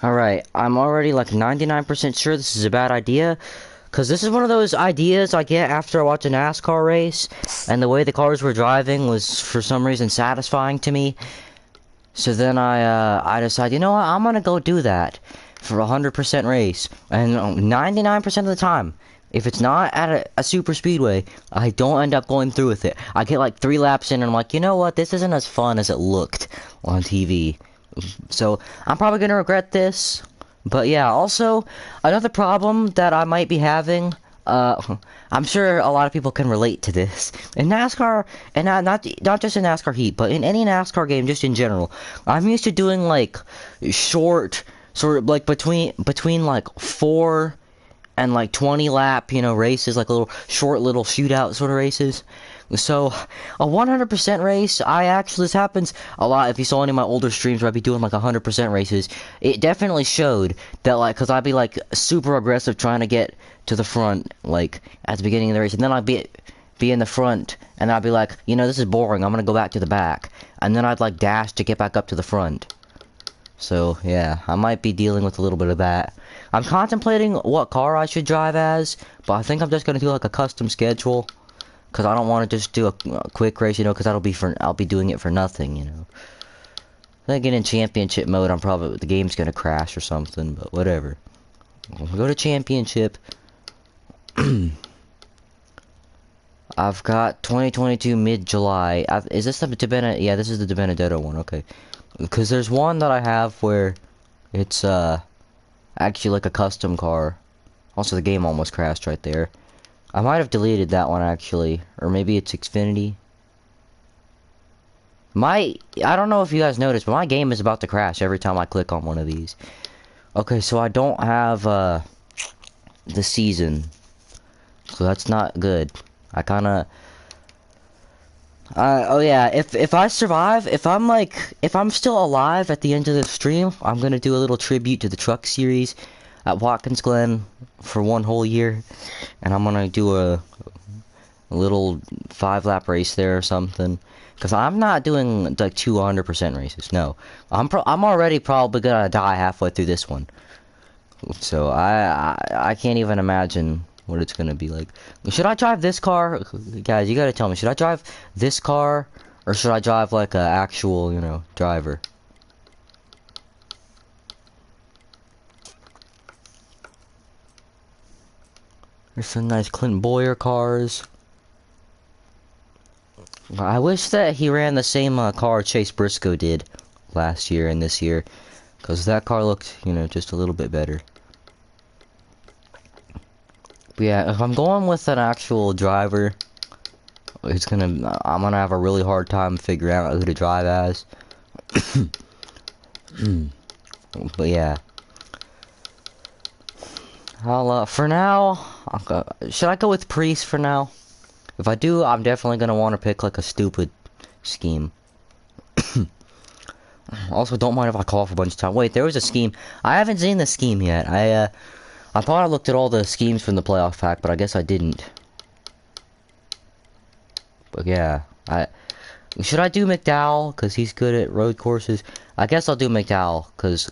Alright, I'm already like 99% sure this is a bad idea. Because this is one of those ideas I get after I watch a NASCAR race. And the way the cars were driving was for some reason satisfying to me. So then I decided, you know what, I'm gonna go do that for a 100% race. And 99% of the time, if it's not at a super speedway, I don't end up going through with it. I get like 3 laps in and I'm like, you know what, this isn't as fun as it looked on TV. So I'm probably gonna regret this. But yeah, also another problem that I might be having. I'm sure a lot of people can relate to this in NASCAR, and not just in NASCAR Heat, but in any NASCAR game, just in general. I'm used to doing like short, sort of like between like 4 and like 20 lap, races, like little shootout sort of races. So a 100% race, this happens a lot. If you saw any of my older streams where I'd be doing like 100% races, it definitely showed that, like, cause I'd be like super aggressive trying to get to the front, like at the beginning of the race, and then I'd be in the front, and I'd be like, this is boring, I'm gonna go back to the back, and then I'd like dash to get back up to the front. So yeah, I might be dealing with a little bit of that. I'm contemplating what car I should drive as, but I think I'm just gonna do like a custom schedule. Cause I don't want to just do a quick race, cause I'll be doing it for nothing, Then get in championship mode, the game's gonna crash or something, but whatever. We'll go to championship. I've got 2022 mid-July. Is this the DiBenedetto? Yeah, this is the DiBenedetto one, okay. Cause there's one that I have where it's, actually like a custom car. Also, the game almost crashed right there. I might have deleted that one actually, or maybe it's Xfinity. I don't know if you guys noticed, but my game is about to crash every time I click on one of these. Okay, so I don't have the season, so that's not good. Oh yeah, if I survive, if I'm still alive at the end of the stream, I'm gonna do a little tribute to the truck series at Watkins, Glen for 1 whole year, and I'm gonna do a little 5-lap race there or something. Cause I'm not doing like 200% races. No, I'm already probably gonna die halfway through this one. So I can't even imagine what it's gonna be like. Should I drive this car, guys? You gotta tell me. Should I drive this car or should I drive like a actual, driver? There's some nice Clint Boyer cars. I wish that he ran the same car Chase Briscoe did last year and this year, because that car looked, just a little bit better. But yeah, if I'm going with an actual driver, I'm gonna have a really hard time figuring out who to drive as. But yeah. For now, should I go with Priest for now? If I do, I'm definitely gonna want to pick like a stupid scheme. Also, don't mind if I cough a bunch of times. Wait, there was a scheme. I haven't seen the scheme yet. I thought I looked at all the schemes from the playoff pack, but I guess I didn't. But yeah, should I do McDowell because he's good at road courses? I guess I'll do McDowell because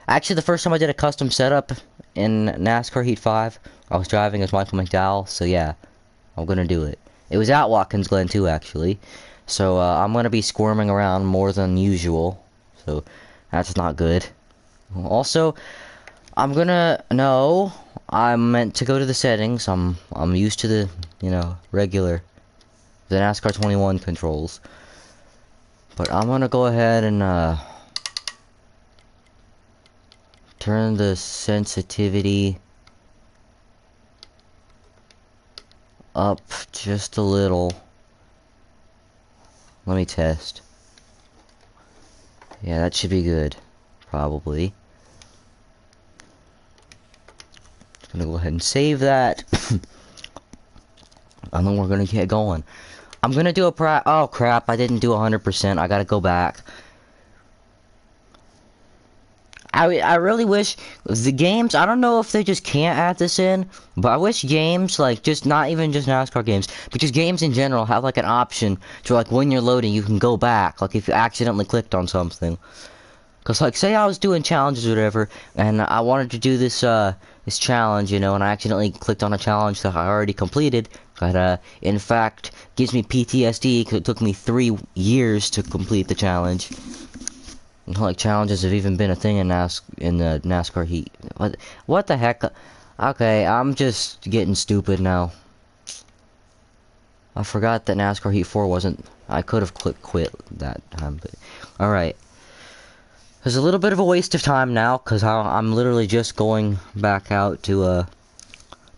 actually the first time I did a custom setup in NASCAR Heat 5, I was driving as Michael McDowell. So yeah, I'm gonna do it. It was at Watkins Glen too, actually. So I'm gonna be squirming around more than usual. So that's not good. Also, I'm meant to go to the settings. I'm used to the the NASCAR 21 controls. But I'm gonna go ahead and turn the sensitivity up just a little. Let me test. Yeah, that should be good. Probably. Just gonna go ahead and save that. And then we're gonna get going. I'm gonna do oh crap, I didn't do 100%. I gotta go back. I really wish the games, I don't know if they just can't add this in, but I wish games, like, just not even just NASCAR games, but just games in general have like an option to, like, when you're loading you can go back, like if you accidentally clicked on something. Cause like, say I was doing challenges or whatever, and I wanted to do this this challenge, you know, and I accidentally clicked on a challenge that I already completed. But in fact, gives me PTSD because it took me 3 years to complete the challenge. Like challenges have even been a thing in the NASCAR heat. What the heck? Okay, I'm just getting stupid now. I forgot that NASCAR Heat 4 wasn't. I could have quit that time, but alright. There's a little bit of a waste of time now, because I'm literally just going back out to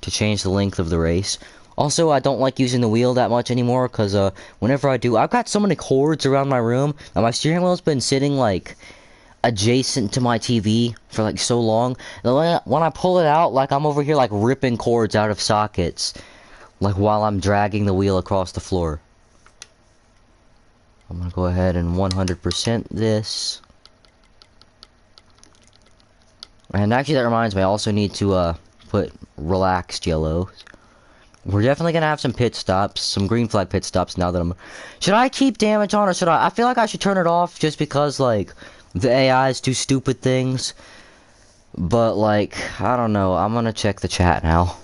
change the length of the race. Also, I don't like using the wheel that much anymore, because whenever I do, I've got so many cords around my room, and my steering wheel's been sitting, like, adjacent to my TV for, like, so long. And when I pull it out, like, I'm over here, like, ripping cords out of sockets, like, while I'm dragging the wheel across the floor. I'm gonna go ahead and 100% this. And actually, that reminds me, I also need to put relaxed yellow. We're definitely gonna have some pit stops, some green flag pit stops now that I'm... Should I keep damage on, or should I feel like I should turn it off just because, like, the AIs do stupid things. But, like, I don't know. I'm gonna check the chat now.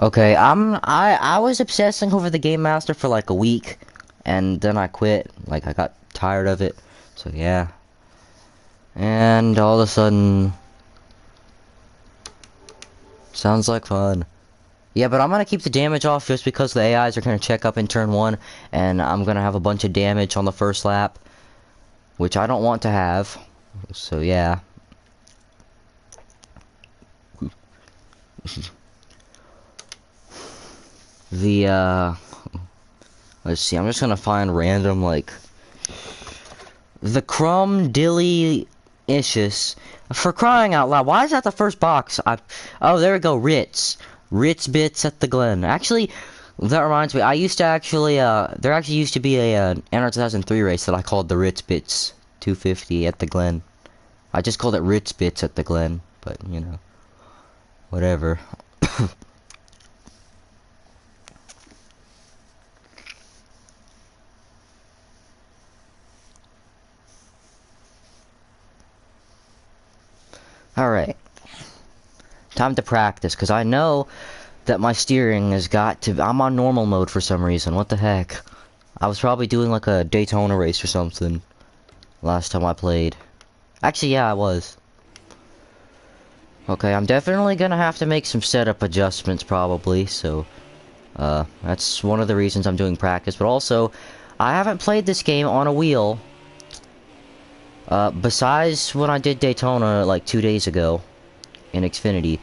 Okay, I was obsessing over the Game Master for, like, a week. And then I quit. Like, I got tired of it. So, yeah. And all of a sudden... Sounds like fun. Yeah, but I'm gonna keep the damage off just because the AIs are gonna check up in turn 1, and I'm gonna have a bunch of damage on the first lap, which I don't want to have. So yeah. Let's see, I'm just gonna find random, like, the Crumb Dilly Ishus. For crying out loud, why is that the first box? Oh, there we go, Ritz Bits at the Glen. Actually, that reminds me, I used to actually, there actually used to be a NR 2003 race that I called the Ritz Bits 250 at the Glen. I just called it Ritz Bits at the Glen, but, you know, whatever. Alright. Time to practice, because I know that my steering has got to... I'm on normal mode for some reason. What the heck? I was probably doing like a Daytona race or something last time I played. Actually, yeah, I was. Okay, I'm definitely gonna have to make some setup adjustments probably, so... that's one of the reasons I'm doing practice. But also, I haven't played this game on a wheel... besides when I did Daytona like 2 days ago in Xfinity,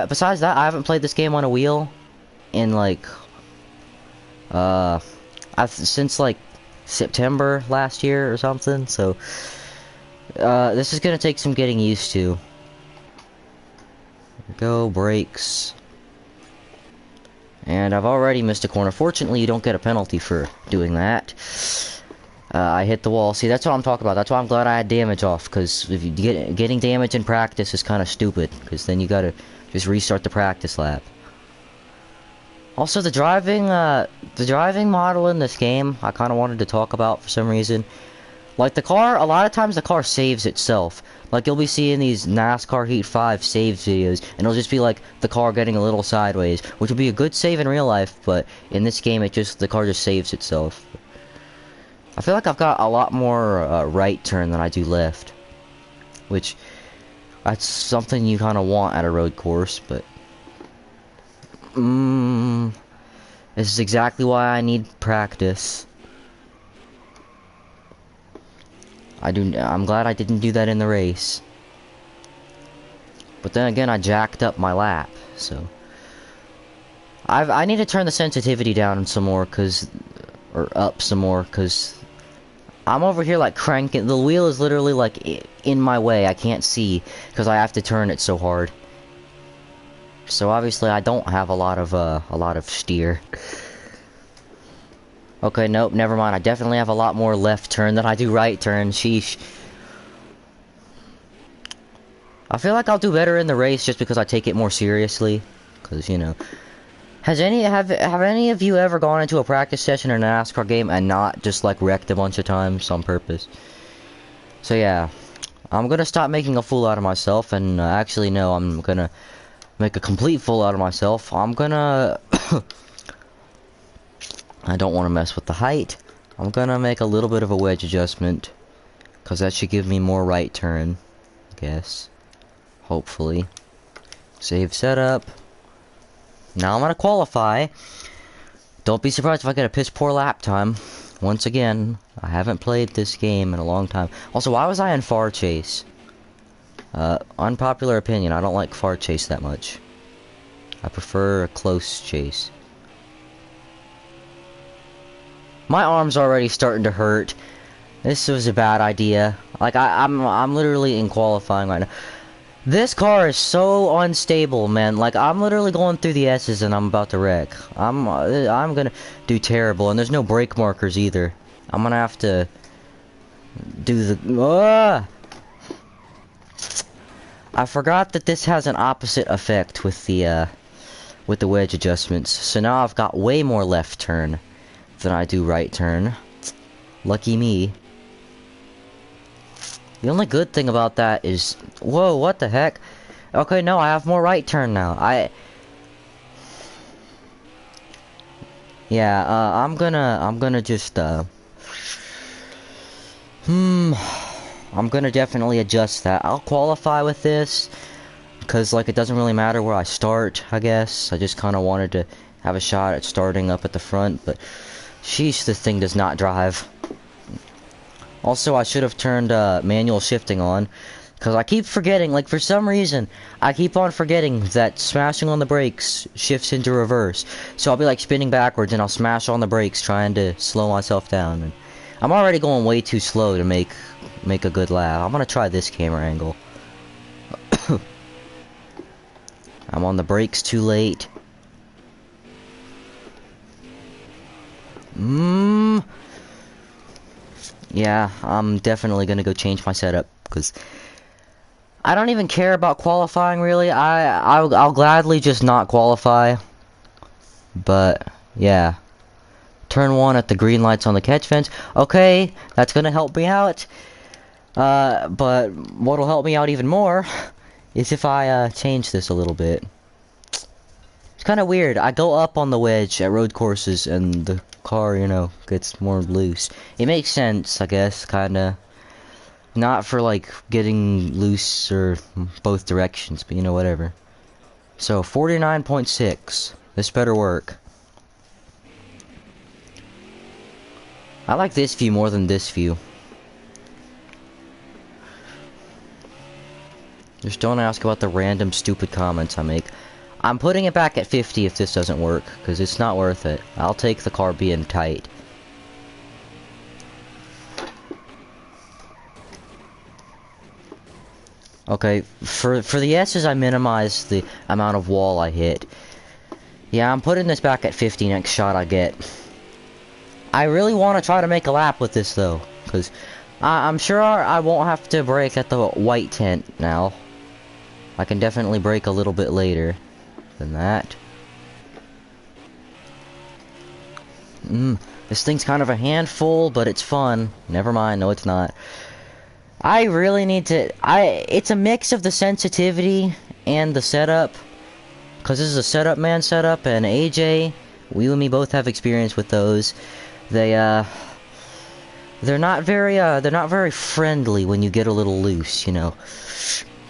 besides that, I haven't played this game on a wheel in like, since like September last year or something, so, this is gonna take some getting used to. There we go, brakes. And I've already missed a corner. Fortunately, you don't get a penalty for doing that. I hit the wall. See, that's what I'm talking about. That's why I'm glad I had damage off, because if you getting damage in practice is kind of stupid, because then you gotta just restart the practice lap. Also, the driving model in this game, I kind of wanted to talk about for some reason. Like, the car, a lot of times the car saves itself. Like, you'll be seeing these NASCAR Heat 5 save videos, and it'll just be like the car getting a little sideways, which would be a good save in real life, but in this game, the car just saves itself. I feel like I've got a lot more right turn than I do left, which that's something you kind of want at a road course, but this is exactly why I need practice. I'm glad I didn't do that in the race, but then again, I jacked up my lap, so I need to turn the sensitivity down some more, or up some more, because I'm over here like cranking. The wheel is literally like in my way. I can't see because I have to turn it so hard. So obviously I don't have a lot of steer. Okay, nope, never mind. I definitely have a lot more left turn than I do right turn. Sheesh. I feel like I'll do better in the race just because I take it more seriously. Because, you know, Have any of you ever gone into a practice session in a NASCAR game and not just like wrecked a bunch of times on purpose? So yeah, I'm gonna stop making a fool out of myself, and actually no, I'm gonna make a complete fool out of myself. I'm gonna I don't want to mess with the height. I'm gonna make a little bit of a wedge adjustment, cause that should give me more right turn, I guess. Hopefully. Save setup. Now I'm gonna qualify. Don't be surprised if I get a piss poor lap time. Once again, I haven't played this game in a long time. Also, why was I in far chase? Unpopular opinion, I don't like far chase that much. I prefer a close chase. My arm's already starting to hurt. This was a bad idea. Like I'm literally in qualifying right now. This car is so unstable, man. Like, I'm literally going through the S's and I'm about to wreck. I'm gonna do terrible, and there's no brake markers either. I'm gonna have to do the... I forgot that this has an opposite effect with the wedge adjustments. So now I've got way more left turn than I do right turn. Lucky me. The only good thing about that is... Whoa, what the heck? Okay, no, I have more right turn now. Yeah, I'm gonna just, I'm gonna definitely adjust that. I'll qualify with this, because, like, it doesn't really matter where I start, I guess. I just kind of wanted to have a shot at starting up at the front, but... Sheesh, this thing does not drive. Also, I should have turned manual shifting on, because I keep forgetting, like, for some reason, I keep on forgetting that smashing on the brakes shifts into reverse. So I'll be, like, spinning backwards, and I'll smash on the brakes trying to slow myself down. And I'm already going way too slow to make a good lap. I'm gonna try this camera angle. I'm on the brakes too late. Yeah, I'm definitely gonna go change my setup, because I don't even care about qualifying, really. I'll gladly just not qualify. But, yeah. Turn 1 at the green lights on the catch fence. Okay, that's gonna help me out. But what'll help me out even more is if I change this a little bit. It's kind of weird. I go up on the wedge at road courses, and the car, you know, gets more loose. It makes sense, I guess, kinda. Not for, like, getting loose or both directions, but, you know, whatever. So, 49.6. This better work. I like this view more than this view. Just don't ask about the random stupid comments I make. I'm putting it back at 50 if this doesn't work, because it's not worth it. I'll take the car being tight. Okay, for the S's I minimize the amount of wall I hit. Yeah, I'm putting this back at 50 next shot I get. I really want to try to make a lap with this though, because I'm sure I won't have to brake at the white tent now. I can definitely brake a little bit later than that. This thing's kind of a handful, but it's fun. Never mind, no it's not. I really need to... It's a mix of the sensitivity and the setup. Because this is a setup man setup, and AJ, you and me both have experience with those. They're not very friendly when you get a little loose, you know.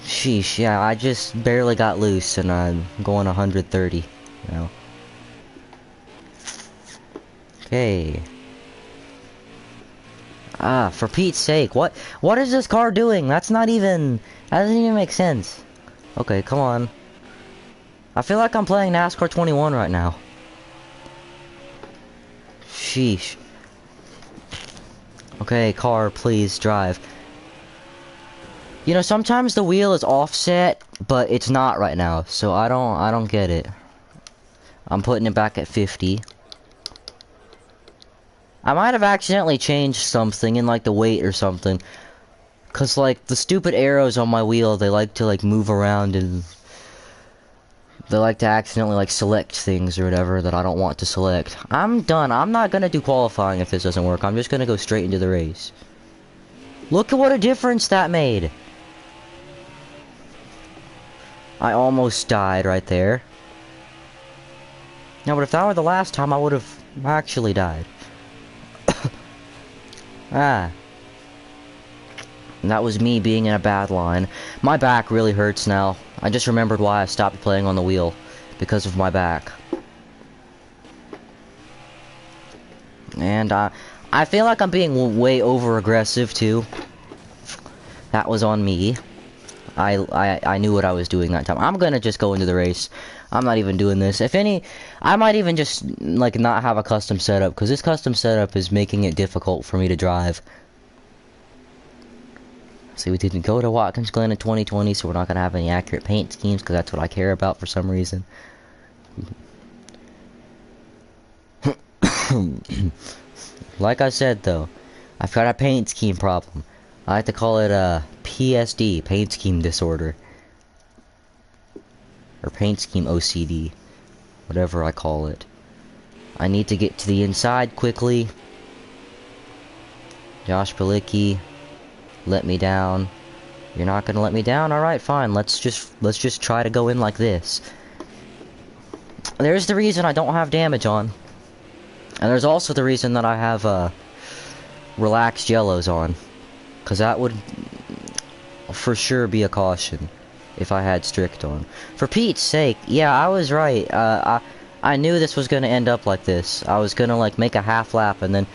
Sheesh, yeah, I just barely got loose, and I'm going 130, you know. Okay. Ah, for Pete's sake, what is this car doing? That doesn't even make sense. Okay, come on. I feel like I'm playing NASCAR 21 right now. Sheesh. Okay, car, please drive. You know, sometimes the wheel is offset, but it's not right now, so I don't get it. I'm putting it back at 50. I might have accidentally changed something in, like, the weight or something. Cause, like, the stupid arrows on my wheel, they like to, like, move around and They like to accidentally like select things or whatever that I don't want to select. I'm done. I'm not gonna do qualifying if this doesn't work. I'm just gonna go straight into the race. Look at what a difference that made. I almost died right there. No, but if that were the last time, I would have actually died. Ah. And that was me being in a bad line. My back really hurts now. I just remembered why I stopped playing on the wheel. Because of my back. And I feel like I'm being way over aggressive too. That was on me. I knew what I was doing that time. I'm gonna just go into the race. I'm not even doing this. If any, I might even just like not have a custom setup, because this custom setup is making it difficult for me to drive. See, we didn't go to Watkins, Glen in 2020, so we're not gonna have any accurate paint schemes, because that's what I care about for some reason. Like I said though, I've got a paint scheme problem. I like to call it a PSD, paint scheme disorder. Or paint scheme OCD. Whatever I call it. I need to get to the inside quickly. Josh Balicki, let me down. You're not gonna let me down? Alright, fine. Let's just try to go in like this. There's the reason I don't have damage on. And there's also the reason that I have relaxed yellows on. Because that would for sure be a caution if I had strict on. For Pete's sake, yeah, I was right. I knew this was going to end up like this. I was going to like make a half lap and then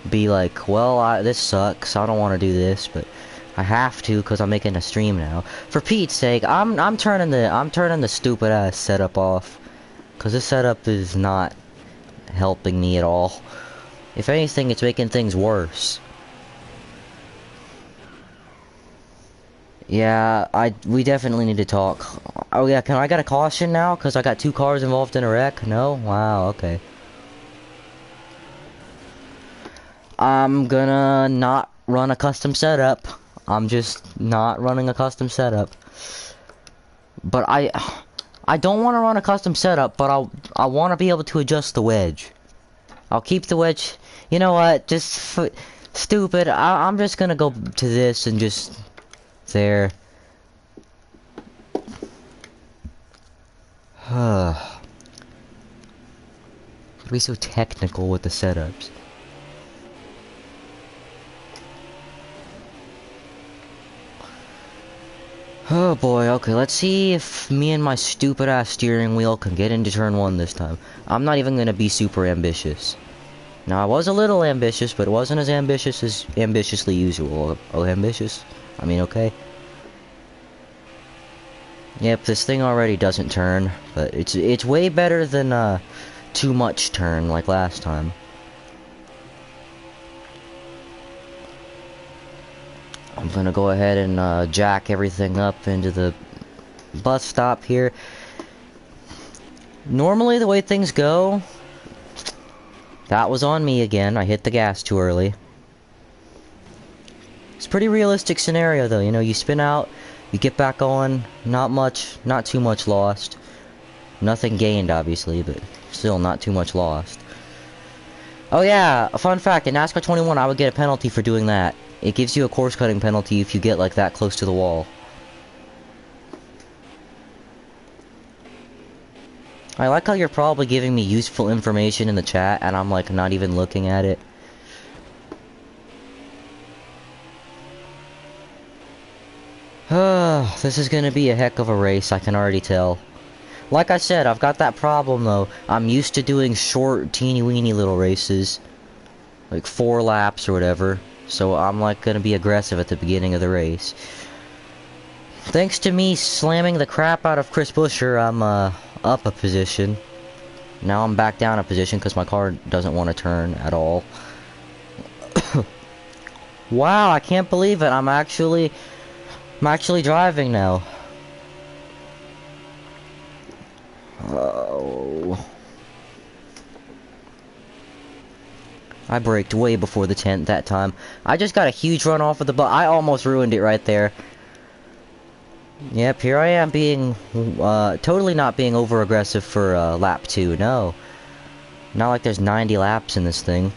be like, well, this sucks. I don't want to do this, but I have to because I'm making a stream now. For Pete's sake, I'm turning the stupid ass setup off, because this setup is not helping me at all. If anything, it's making things worse. Yeah, we definitely need to talk. Oh yeah, can I get a caution now? Because I got 2 cars involved in a wreck? No? Wow, okay. I'm gonna not run a custom setup. I'm just not running a custom setup. But I don't want to run a custom setup, but I want to be able to adjust the wedge. I'll keep the wedge. You know what? Just stupid. I'm just gonna go to this and just... there. Gotta be so technical with the setups. Oh boy, okay, let's see if me and my stupid ass steering wheel can get into turn 1 this time. I'm not even gonna be super ambitious. Now, I was a little ambitious, but it wasn't as ambitiously usual. Oh, ambitious? I mean, okay. Yep, this thing already doesn't turn, but it's way better than too much turn like last time. I'm gonna go ahead and jack everything up into the bus stop here. Normally the way things go, that was on me again. I hit the gas too early. It's a pretty realistic scenario though, you know, you spin out, you get back on, not too much lost. Nothing gained obviously, but still not too much lost. Oh yeah, a fun fact, in NASCAR 21 I would get a penalty for doing that. It gives you a course cutting penalty if you get like that close to the wall. I like how you're probably giving me useful information in the chat and I'm like not even looking at it. This is gonna be a heck of a race, I can already tell. Like I said, I've got that problem though. I'm used to doing short, teeny-weeny little races. Like 4 laps or whatever. So I'm like gonna be aggressive at the beginning of the race. Thanks to me slamming the crap out of Chris Buescher, I'm up a position. Now I'm back down a position because my car doesn't want to turn at all. Wow, I can't believe it. I'm actually driving now. Oh. I braked way before the 10th that time. I just got a huge run off of the I almost ruined it right there. Yep, here I am being, totally not being over-aggressive for, lap 2, no. Not like there's 90 laps in this thing.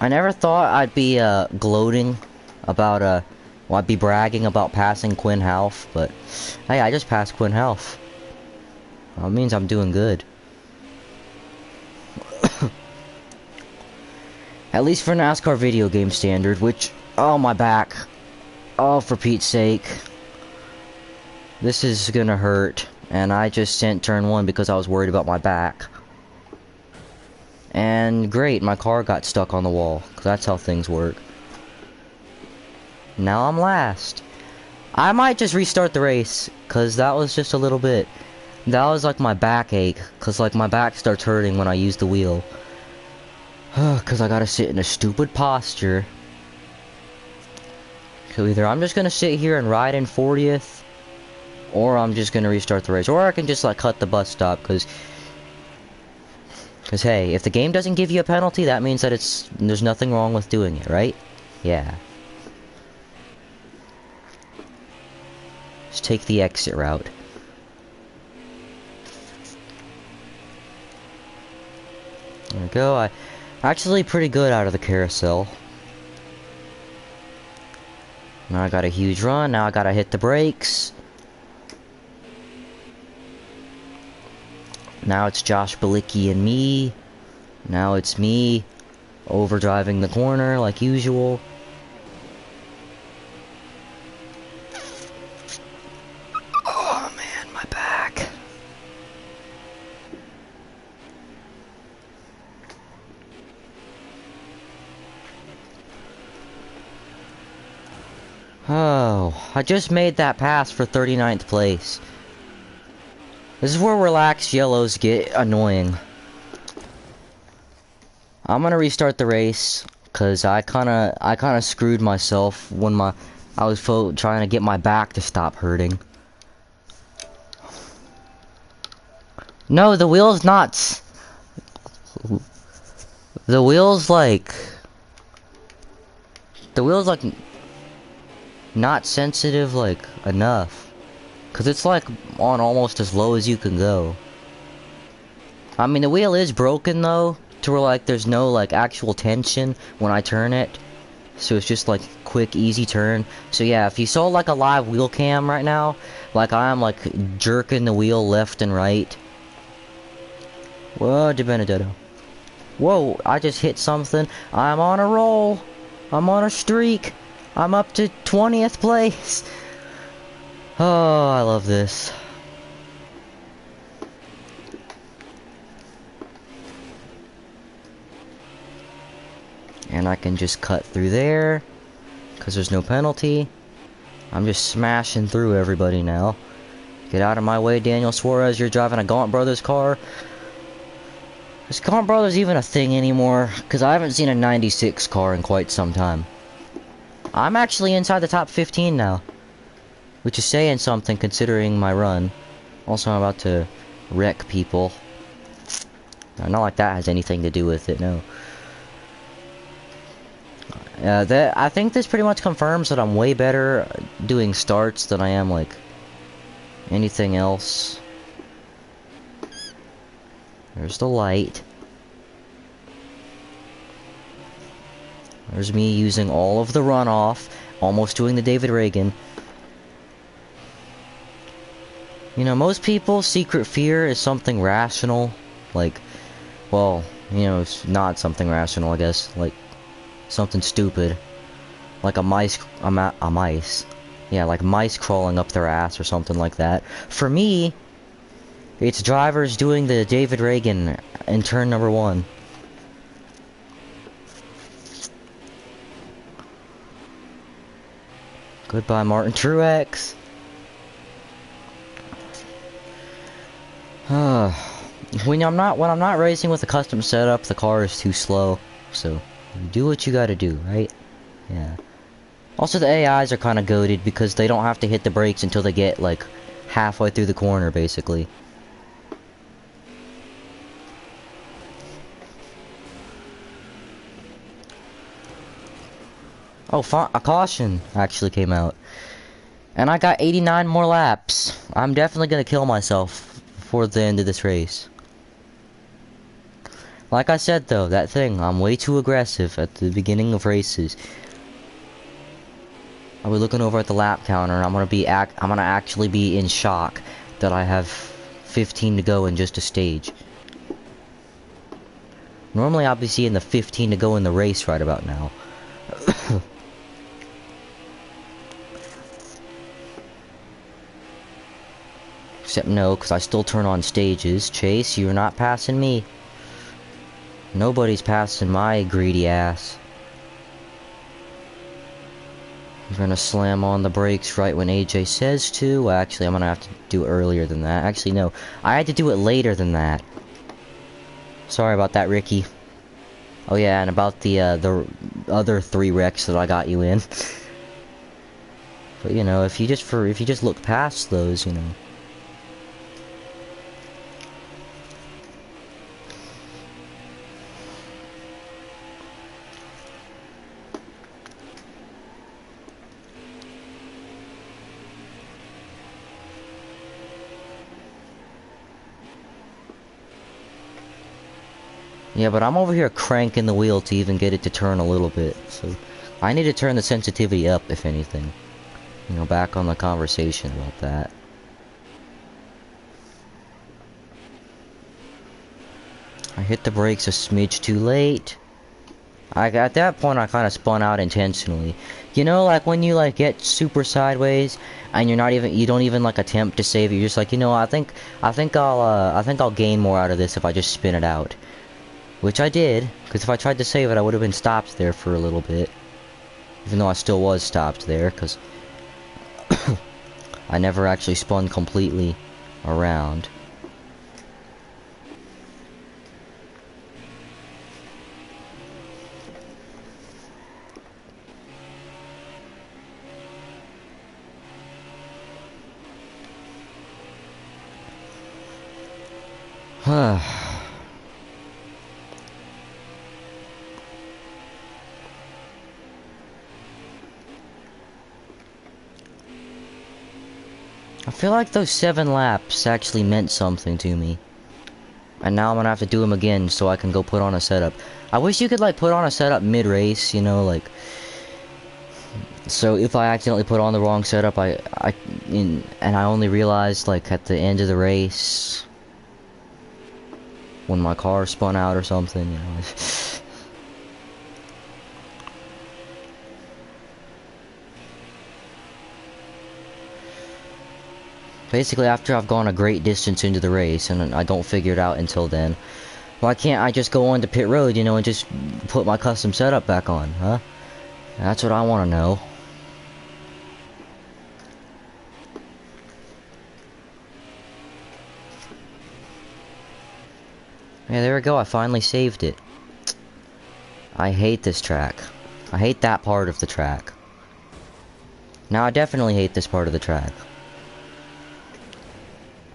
I never thought I'd be, gloating about, well, I'd be bragging about passing Quinn Half, but, hey, I just passed Quinn Half. That means I'm doing good. At least for NASCAR video game standard, which, oh, my back. Oh, for Pete's sake. This is gonna hurt. And I just sent turn 1 because I was worried about my back. And great, my car got stuck on the wall. Because that's how things work. Now I'm last. I might just restart the race. Because that was just a little bit. That was like my backache. Because like my back starts hurting when I use the wheel. Because I gotta sit in a stupid posture. So either I'm just gonna sit here and ride in 40th, or I'm just gonna restart the race, or I can just like cut the bus stop, because hey, if the game doesn't give you a penalty, that means that there's nothing wrong with doing it, right? Yeah. Just take the exit route. There we go. I'm actually pretty good out of the carousel. Now I got a huge run, now I gotta hit the brakes. Now it's Josh Balicki and me. Now it's me overdriving the corner like usual. Oh man, my back. Oh, I just made that pass for 39th place. This is where relaxed yellows get annoying. I'm gonna restart the race because I kinda screwed myself when I was trying to get my back to stop hurting. No, the wheel's not. The wheel's like not sensitive like enough, cause it's like on almost as low as you can go. I mean, the wheel is broken though, to where like there's no like actual tension when I turn it, so it's just like quick easy turn. So yeah, if you saw like a live wheel cam right now, like I'm like jerking the wheel left and right. Whoa, De Benedetto. Whoa, I just hit something. I'm on a roll. I'm on a streak. I'm up to 20th place. Oh, I love this. And I can just cut through there, because there's no penalty. I'm just smashing through everybody now. Get out of my way, Daniel Suarez. You're driving a Gaunt Brothers car. Is Gaunt Brothers even a thing anymore? Because I haven't seen a 96 car in quite some time. I'm actually inside the top 15 now, which is saying something considering my run. Also, I'm about to wreck people. Not like that has anything to do with it, no. I think this pretty much confirms that I'm way better doing starts than I am, like, anything else. There's the light. There's me using all of the runoff, almost doing the David Reagan. You know, most people's secret fear is something rational, like, well, you know, it's not something rational, I guess, like, something stupid, like a mice, yeah, like mice crawling up their ass or something like that. For me, it's drivers doing the David Reagan in turn number 1. Goodbye, Martin Truex. When I'm not racing with a custom setup, the car is too slow. So, you do what you gotta do, right? Yeah. Also, the AIs are kind of goated because they don't have to hit the brakes until they get, like, halfway through the corner, basically. Oh, a caution actually came out. And I got 89 more laps. I'm definitely gonna kill myself before the end of this race. Like I said though, that thing, I'm way too aggressive at the beginning of races. I'll be looking over at the lap counter and I'm gonna actually be in shock that I have 15 to go in just a stage. Normally I'll be seeing the 15 to go in the race right about now. Except no, because I still turn on stages. Chase, you're not passing me. Nobody's passing my greedy ass. I'm gonna slam on the brakes right when AJ says to. Well, actually, I'm gonna have to do it earlier than that. Actually, no. I had to do it later than that. Sorry about that, Ricky. Oh yeah, and about the other 3 wrecks that I got you in. But you know, if you just look past those, you know. Yeah, but I'm over here cranking the wheel to even get it to turn a little bit, so I need to turn the sensitivity up, if anything. You know, back on the conversation about that. I hit the brakes a smidge too late. At that point, I kind of spun out intentionally. You know, like when you like get super sideways and you don't even like attempt to save it. You're just like, you know, I think I'll gain more out of this if I just spin it out. Which I did, because if I tried to save it, I would have been stopped there for a little bit. Even though I still was stopped there, because I never actually spun completely around. Huh. I feel like those 7 laps actually meant something to me. And now I'm gonna have to do them again so I can go put on a setup. I wish you could like put on a setup mid-race, you know, like... So if I accidentally put on the wrong setup, and I only realized like at the end of the race... When my car spun out or something, you know... Basically, after I've gone a great distance into the race, and I don't figure it out until then, why can't I just go on to pit road, you know, and just put my custom setup back on, huh? That's what I want to know. Yeah, there we go, I finally saved it. I hate this track. I hate that part of the track. Now I definitely hate this part of the track.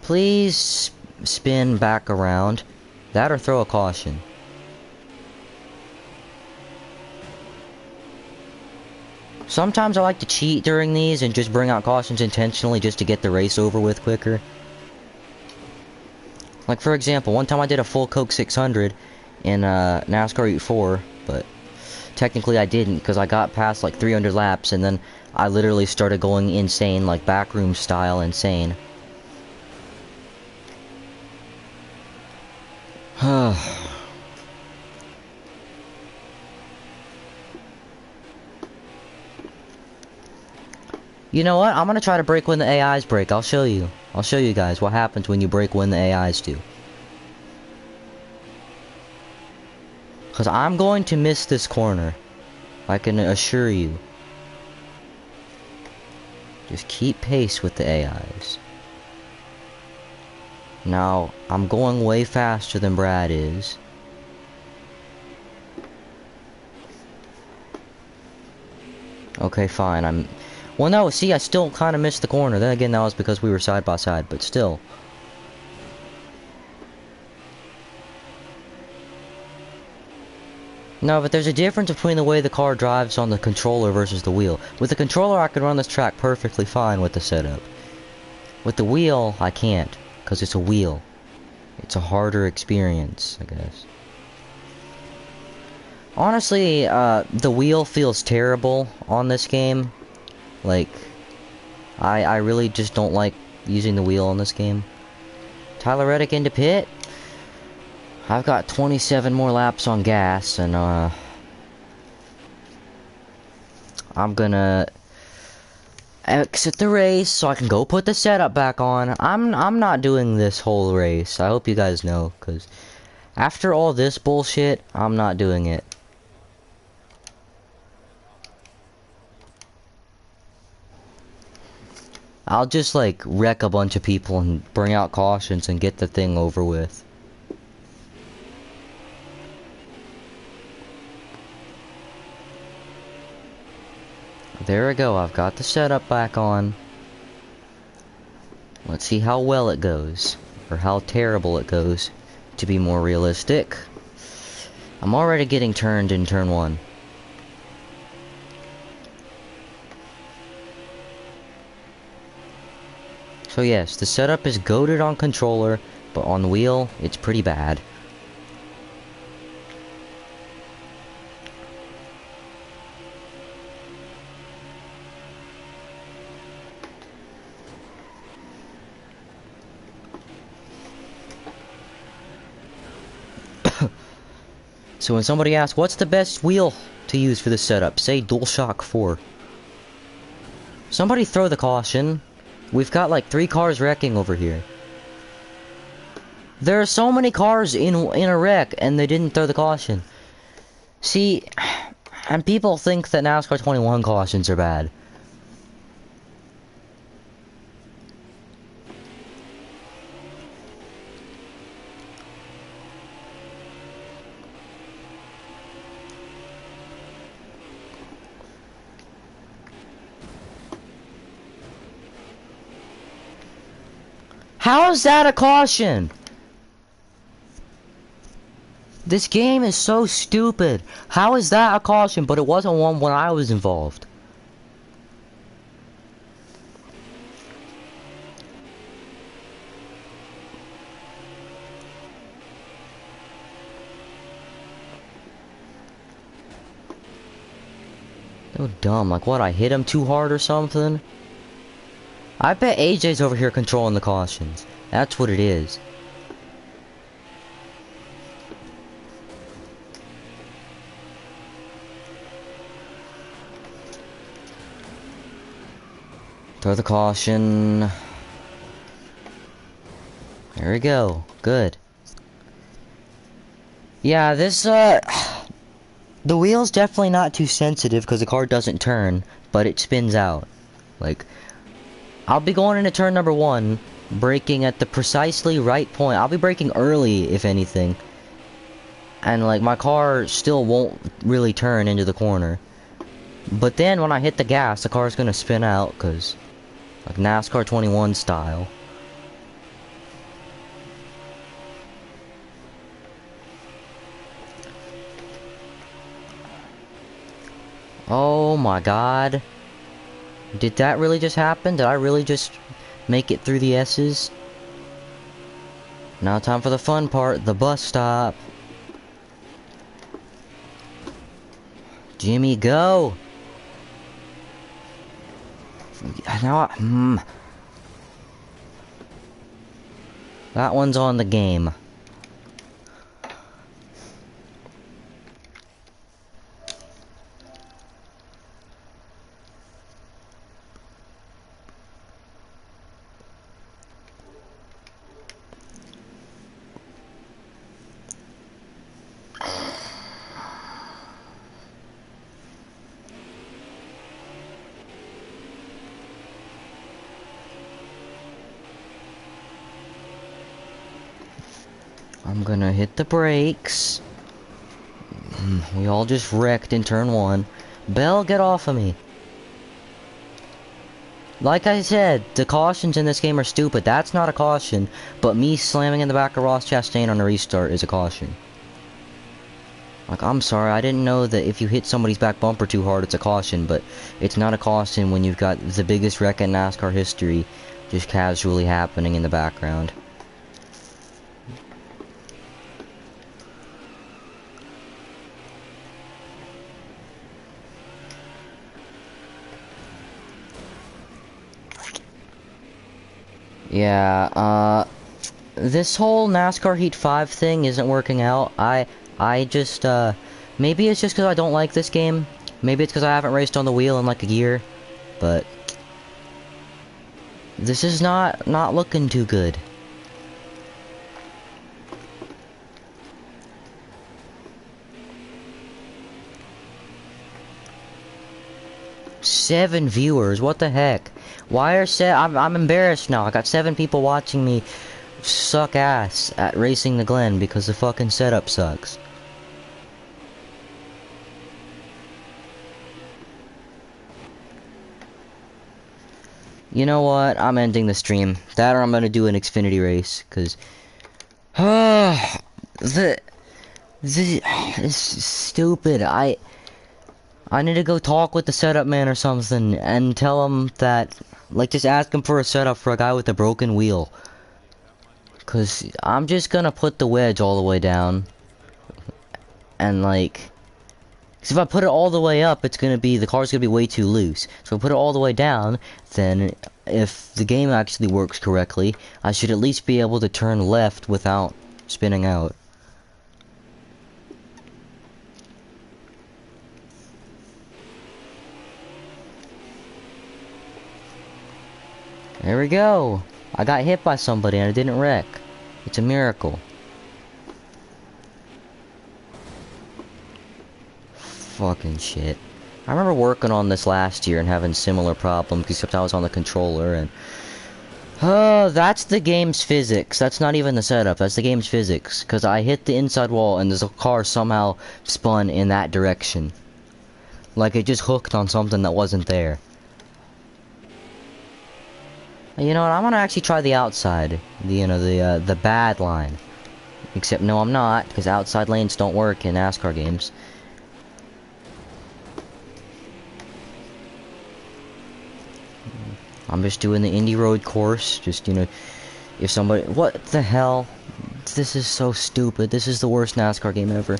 Please spin back around. That or throw a caution. Sometimes I like to cheat during these and just bring out cautions intentionally just to get the race over with quicker. Like for example, one time I did a full Coke 600 in NASCAR Heat 4, but technically I didn't because I got past like 300 laps and then I literally started going insane, like backroom style insane. You know what? I'm gonna try to break when the AIs break. I'll show you. I'll show you guys what happens when you break when the AIs do. Because I'm going to miss this corner. I can assure you. Just keep pace with the AIs. Now, I'm going way faster than Brad is. Okay, fine. Well, no, see, I still kind of missed the corner. Then again, that was because we were side by side, but still. No, but there's a difference between the way the car drives on the controller versus the wheel. With the controller, I could run this track perfectly fine with the setup. With the wheel, I can't, because it's a wheel. It's a harder experience, I guess. Honestly, the wheel feels terrible on this game. Like, I really just don't like using the wheel on this game. Tyler Reddick into pit. I've got 27 more laps on gas, and I'm gonna exit the race so I can go put the setup back on. I'm not doing this whole race. I hope you guys know, cause after all this bullshit, I'm not doing it. I'll just like wreck a bunch of people and bring out cautions and get the thing over with. There we go, I've got the setup back on. Let's see how well it goes. Or how terrible it goes, to be more realistic. I'm already getting turned in turn 1. So yes, the setup is goated on controller, but on the wheel, it's pretty bad. So when somebody asks, what's the best wheel to use for this setup? Say DualShock 4. Somebody throw the caution. We've got like 3 cars wrecking over here. There are so many cars in a wreck and they didn't throw the caution. See, and people think that NASCAR 21 cautions are bad. How is that a caution? This game is so stupid. How is that a caution? But it wasn't one when I was involved. So dumb. Like what? I hit him too hard or something? I bet AJ's over here controlling the cautions. That's what it is. Throw the caution. There we go. Good. Yeah, this, the wheel's definitely not too sensitive because the car doesn't turn, but it spins out. Like, I'll be going into turn number 1, braking at the precisely right point. I'll be braking early, if anything. And, like, my car still won't really turn into the corner. But then, when I hit the gas, the car's gonna spin out, because, like, NASCAR 21 style. Oh my god. Did that really just happen? Did I really just make it through the S's? Now time for the fun part, the bus stop. Jimmy, go! Now that one's on the game. I'm gonna hit the brakes. We all just wrecked in turn 1. Bell, get off of me. Like I said, the cautions in this game are stupid. That's not a caution, but me slamming in the back of Ross Chastain on a restart is a caution. Like, I'm sorry, I didn't know that if you hit somebody's back bumper too hard, it's a caution, but it's not a caution when you've got the biggest wreck in NASCAR history just casually happening in the background. Yeah, this whole NASCAR Heat 5 thing isn't working out. I just, maybe it's just because I don't like this game. Maybe it's because I haven't raced on the wheel in like a year. But this is not looking too good. Seven viewers, what the heck? Why are I'm embarrassed now. I got 7 people watching me suck ass at racing the Glen because the fucking setup sucks. You know what? I'm ending the stream. That or I'm gonna do an Xfinity race, cause it's stupid. I need to go talk with the setup man or something and tell him that, like, just ask him for a setup for a guy with a broken wheel. Cause I'm just gonna put the wedge all the way down. And like, cause if I put it all the way up, the car's gonna be way too loose. So if I put it all the way down, then if the game actually works correctly, I should at least be able to turn left without spinning out. There we go. I got hit by somebody and I didn't wreck. It's a miracle. Fucking shit. I remember working on this last year and having similar problems, except I was on the controller and... that's the game's physics. That's not even the setup. That's the game's physics. Because I hit the inside wall and the car somehow spun in that direction. Like it just hooked on something that wasn't there. You know what, I'm gonna actually try the outside. The bad line. Except, no, I'm not, because outside lanes don't work in NASCAR games. I'm just doing the Indy Road course. Just, you know, if somebody... What the hell? This is so stupid. This is the worst NASCAR game ever.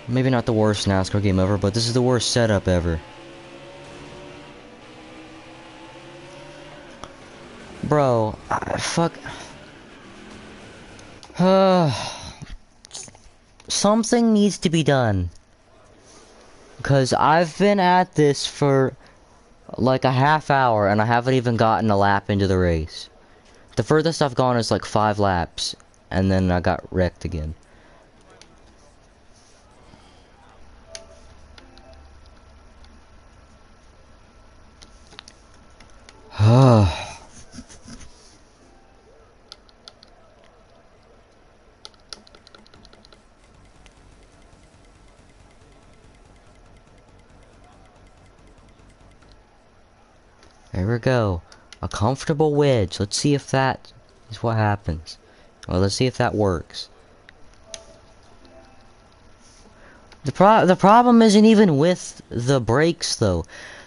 Maybe not the worst NASCAR game ever, but this is the worst setup ever. Bro, fuck. Something needs to be done. Because I've been at this for like a half hour and I haven't even gotten a lap into the race. The furthest I've gone is like 5 laps. And then I got wrecked again. There we go. A comfortable wedge. Let's see if that is what happens. Well, let's see if that works. The problem isn't even with the brakes, though.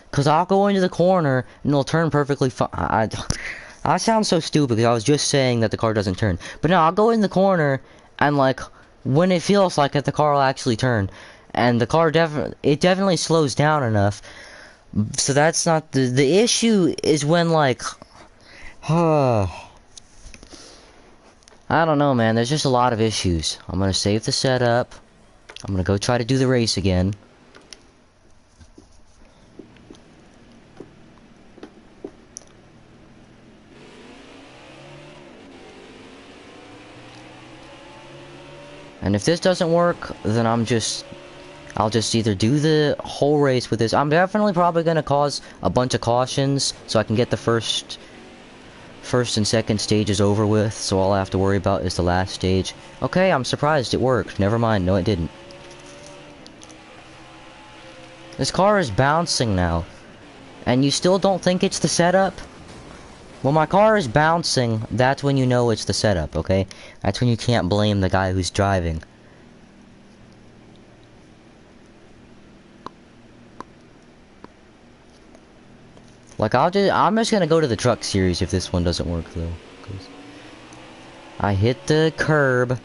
Because I'll go into the corner, and it'll turn perfectly fine. I sound so stupid, because I was just saying that the car doesn't turn. But no, I'll go in the corner, and like, when it feels like it, the car will actually turn. And the car definitely slows down enough. So that's not the issue is when like I don't know, man, there's just a lot of issues. I'm gonna save the setup. I'm gonna go try to do the race again. And if this doesn't work, then I'll just either do the whole race with this. I'm definitely probably going to cause a bunch of cautions so I can get the first and second stages over with. So all I have to worry about is the last stage. Okay, I'm surprised it worked. Never mind. No, it didn't. This car is bouncing now. And you still don't think it's the setup? When my car is bouncing, that's when you know it's the setup, okay? That's when you can't blame the guy who's driving. Like, I'm just gonna go to the truck series if this one doesn't work, though. 'Cause I hit the curb.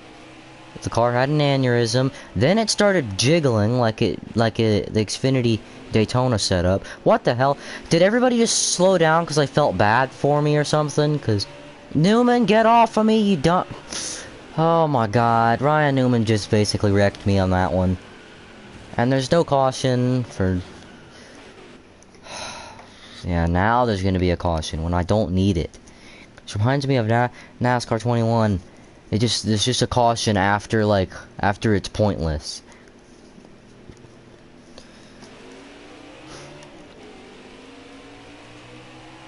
The car had an aneurysm. Then it started jiggling the Xfinity Daytona setup. What the hell? Did everybody just slow down because they felt bad for me or something? Because Newman, get off of me, you dumb... Oh my god, Ryan Newman just basically wrecked me on that one. And there's no caution for... Yeah, now there's gonna be a caution when I don't need it. Which reminds me of NASCAR 21. There's just a caution after it's pointless.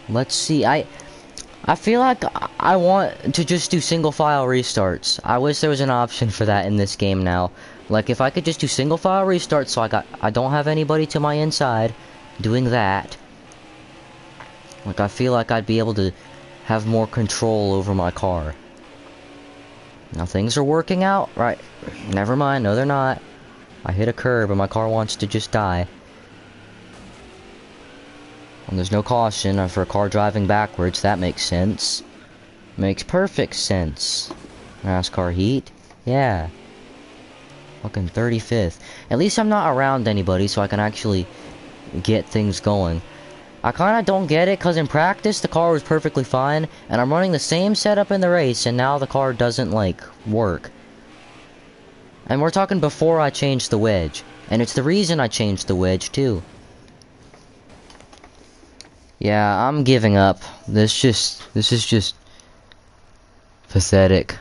Let's see, I feel like I want to just do single file restarts. I wish there was an option for that in this game now. Like if I could just do single file restarts so I don't have anybody to my inside doing that. Like I feel like I'd be able to have more control over my car. Now things are working out, right? Never mind, no they're not. I hit a curb and my car wants to just die. And there's no caution for a car driving backwards, that makes sense. Makes perfect sense. NASCAR heat? Yeah. Fucking 35th. At least I'm not around anybody so I can actually get things going. I kinda don't get it, cause in practice the car was perfectly fine, and I'm running the same setup in the race, and now the car doesn't, work. And we're talking before I changed the wedge. And it's the reason I changed the wedge, too. Yeah, I'm giving up. This is just... pathetic.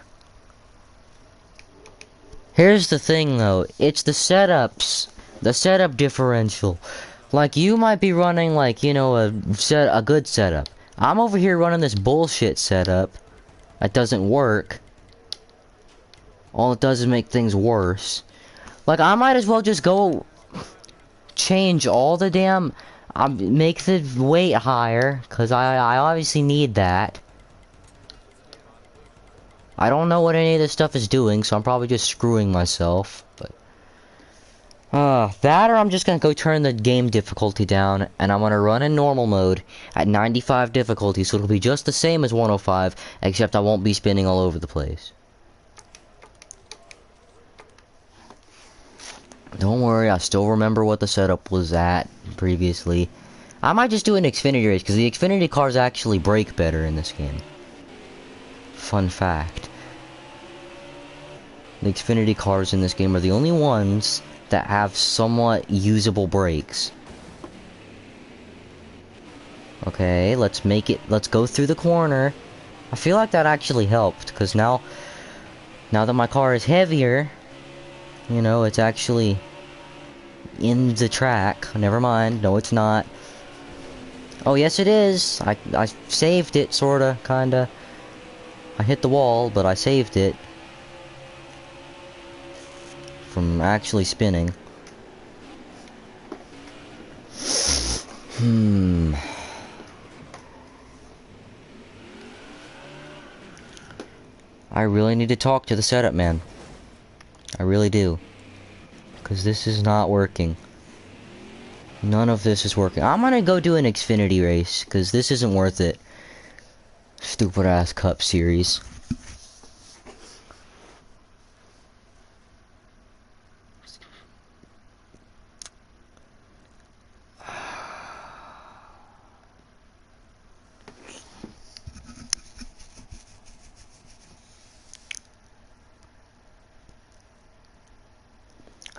Here's the thing, though. It's the setups. The setup differential. Like, you might be running, a good setup. I'm over here running this bullshit setup. That doesn't work. All it does is make things worse. Like, I might as well just go... change all the damn... make the weight higher. Because I obviously need that. I don't know what any of this stuff is doing, so I'm probably just screwing myself. But... that or I'm just gonna go turn the game difficulty down, and I'm gonna run in normal mode at 95 difficulty, so it'll be just the same as 105, except I won't be spinning all over the place. Don't worry, I still remember what the setup was at previously. I might just do an Xfinity race, because the Xfinity cars actually brake better in this game. Fun fact. The Xfinity cars in this game are the only ones that have somewhat usable brakes. Okay, let's go through the corner. I feel like that actually helped, because now that my car is heavier, you know, it's actually in the track. Never mind, no it's not. Oh yes it is. I saved it, sorta, kinda. I hit the wall, but I saved it from actually spinning. I really need to talk to the setup man. I really do. Because this is not working. None of this is working. I'm gonna go do an Xfinity race, because this isn't worth it. Stupid ass Cup series.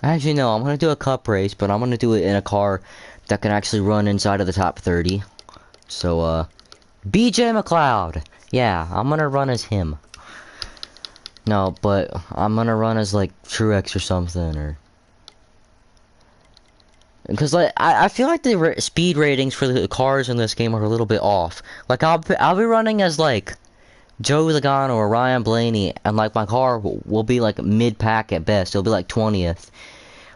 Actually, no, I'm gonna do a cup race, but I'm gonna do it in a car that can actually run inside of the top 30. So, BJ McLeod! Yeah, I'm gonna run as him. No, but I'm gonna run as, Truex or something, or... Because, I feel like the speed ratings for the cars in this game are a little bit off. Like, I'll be running as, Joe Logano or Ryan Blaney, and, my car will be, mid-pack at best. It'll be, 20th.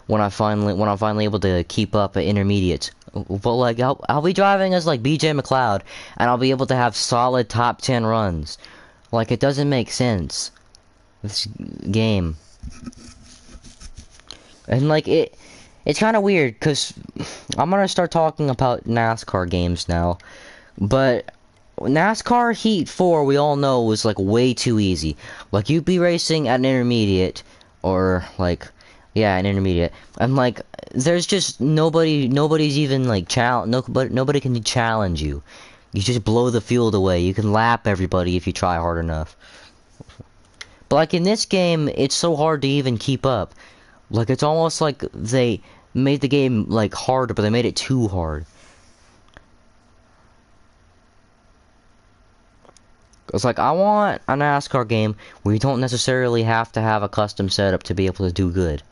When I'm finally able to keep up at intermediates. But I'll be driving as BJ McLeod, and I'll be able to have solid top 10 runs. It doesn't make sense. This game. And it's kind of weird because I'm gonna start talking about NASCAR games now, but NASCAR Heat 4 we all know was like way too easy. Like you'd be racing at an intermediate, or like, yeah, an intermediate, and like there's just nobody's even like nobody can challenge you. You just blow the field away. You can lap everybody if you try hard enough. But like in this game, it's so hard to even keep up. Like it's almost like they made the game like harder, but they made it too hard. It's like I want a NASCAR game where you don't necessarily have to have a custom setup to be able to do good.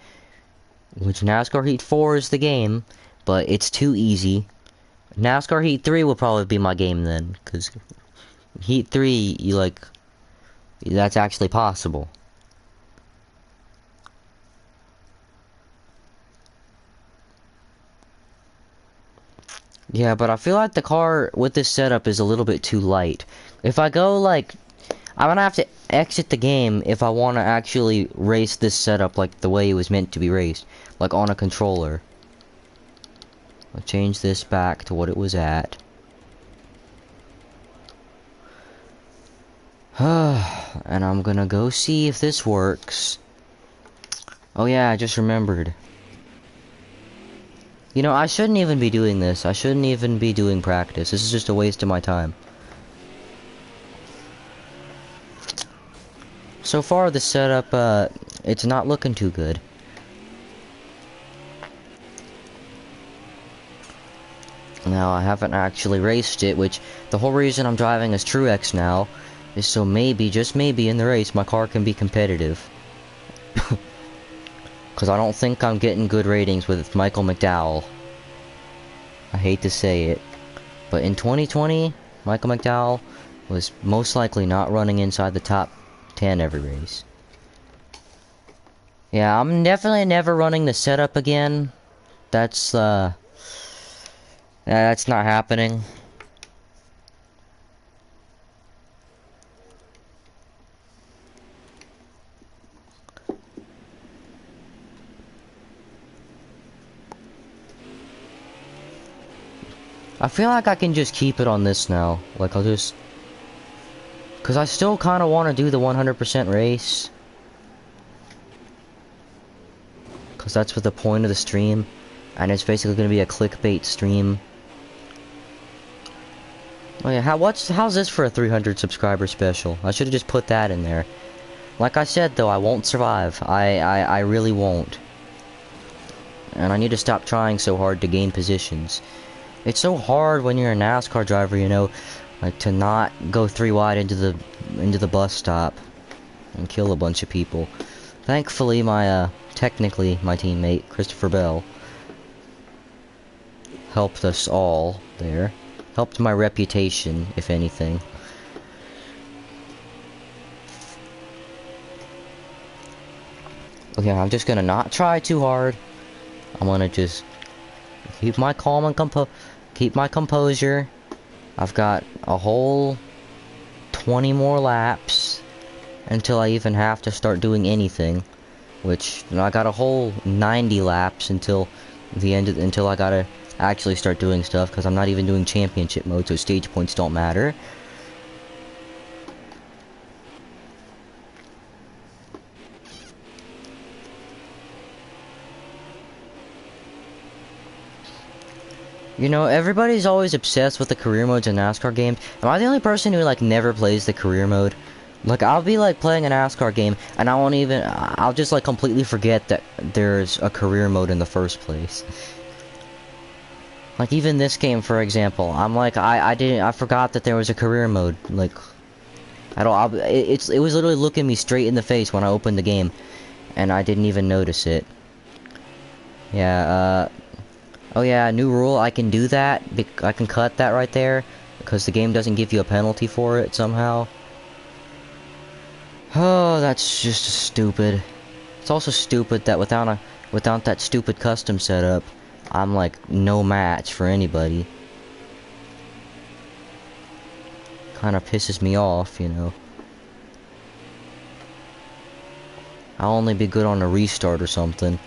Which NASCAR Heat 4 is the game, but it's too easy. NASCAR Heat 3 will probably be my game then, because Heat 3, you like, that's actually possible. Yeah, but I feel like the car with this setup is a little bit too light. If I go like, I'm gonna have to exit the game if I want to actually race this setup like the way it was meant to be raced, like on a controller. I'll change this back to what it was at. And I'm gonna go see if this works. Oh yeah, I just remembered. You know, I shouldn't even be doing this. I shouldn't even be doing practice. This is just a waste of my time. So far, the setup, it's not looking too good. Now, I haven't actually raced it, which the whole reason I'm driving as Truex now is so maybe, just maybe in the race, my car can be competitive. Because I don't think I'm getting good ratings with Michael McDowell. I hate to say it. But in 2020, Michael McDowell was most likely not running inside the top 10 every race. Yeah, I'm definitely never running the setup again. That's not happening. I feel like I can just keep it on this now. Like, I'll just... Because I still kind of want to do the 100% race. Because that's what the point of the stream. And it's basically going to be a clickbait stream. Oh yeah, how's this for a 300 subscriber special? I should have just put that in there. Like I said though, I won't survive. I really won't. And I need to stop trying so hard to gain positions. It's so hard when you're a NASCAR driver, you know, like to not go 3 wide into the bus stop and kill a bunch of people. Thankfully, technically my teammate Christopher Bell helped us all there. Helped my reputation, if anything. Okay, I'm just gonna not try too hard. I'm gonna just keep my calm and keep my composure. I've got a whole 20 more laps until I even have to start doing anything. Which, you know, I got a whole 90 laps until the end until I gotta actually start doing stuff, because I'm not even doing championship mode, so stage points don't matter. You know, everybody's always obsessed with the career modes in NASCAR games. Am I the only person who, like, never plays the career mode? Like, I'll be, like, playing a NASCAR game, and I'll just, like, completely forget that there's a career mode in the first place. Like, even this game, for example, I'm like, I forgot that there was a career mode. Like, at all. It was literally looking me straight in the face when I opened the game, and I didn't even notice it. Yeah, oh yeah, new rule, I can do that. I can cut that right there, because the game doesn't give you a penalty for it somehow. Oh, that's just stupid. It's also stupid that without that stupid custom setup, I'm like no match for anybody. Kind of pisses me off, you know. I'll only be good on a restart or something.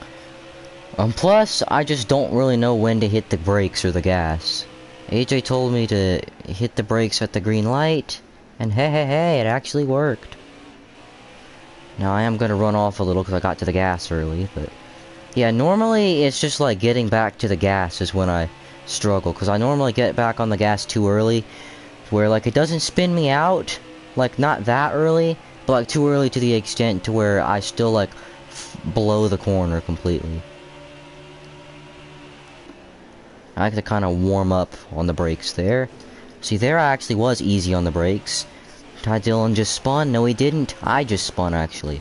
Plus, I just don't really know when to hit the brakes or the gas. AJ told me to hit the brakes at the green light, and hey, it actually worked. Now I am gonna run off a little because I got to the gas early, but yeah, normally it's just like getting back to the gas is when I struggle, because I normally get back on the gas too early, where like it doesn't spin me out, like not that early, but like too early to the extent to where I still like blow the corner completely. I like to kind of warm up on the brakes there. See, there I actually was easy on the brakes. Ty Dillon just spun. No, he didn't. I just spun, actually.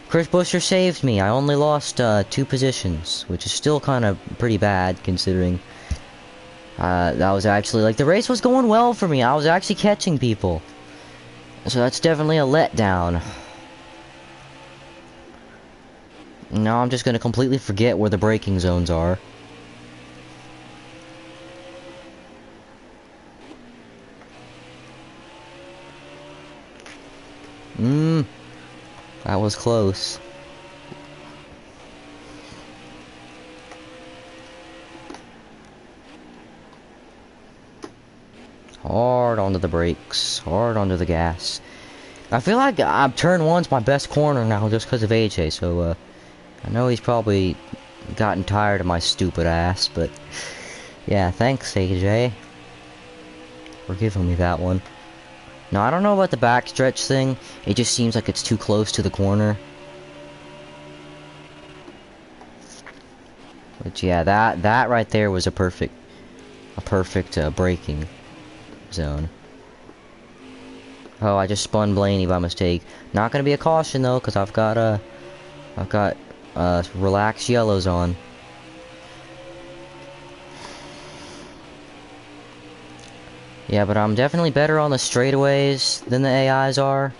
Chris Buescher saved me. I only lost 2 positions, which is still kind of pretty bad, considering that was actually, like, the race was going well for me. I was actually catching people. So that's definitely a letdown. Now I'm just going to completely forget where the braking zones are. That was close. Hard onto the brakes, hard onto the gas. I feel like turn 1's my best corner now just because of AJ, so I know he's probably gotten tired of my stupid ass, but yeah, thanks AJ for giving me that one. Now, I don't know about the backstretch thing. It just seems like it's too close to the corner. But yeah, that right there was a perfect braking zone. Oh, I just spun Blaney by mistake. Not gonna be a caution though, because I've got relaxed yellows on. Yeah, but I'm definitely better on the straightaways than the AIs are.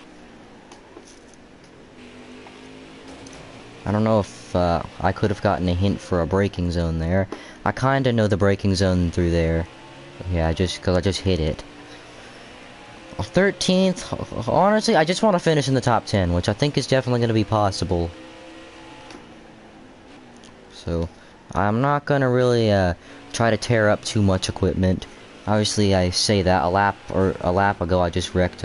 I don't know if I could have gotten a hint for a braking zone there. I kinda know the braking zone through there. Yeah, because I just hit it. 13th, honestly, I just want to finish in the top 10, which I think is definitely going to be possible. So, I'm not going to really try to tear up too much equipment. Obviously, I say that a lap ago, I just wrecked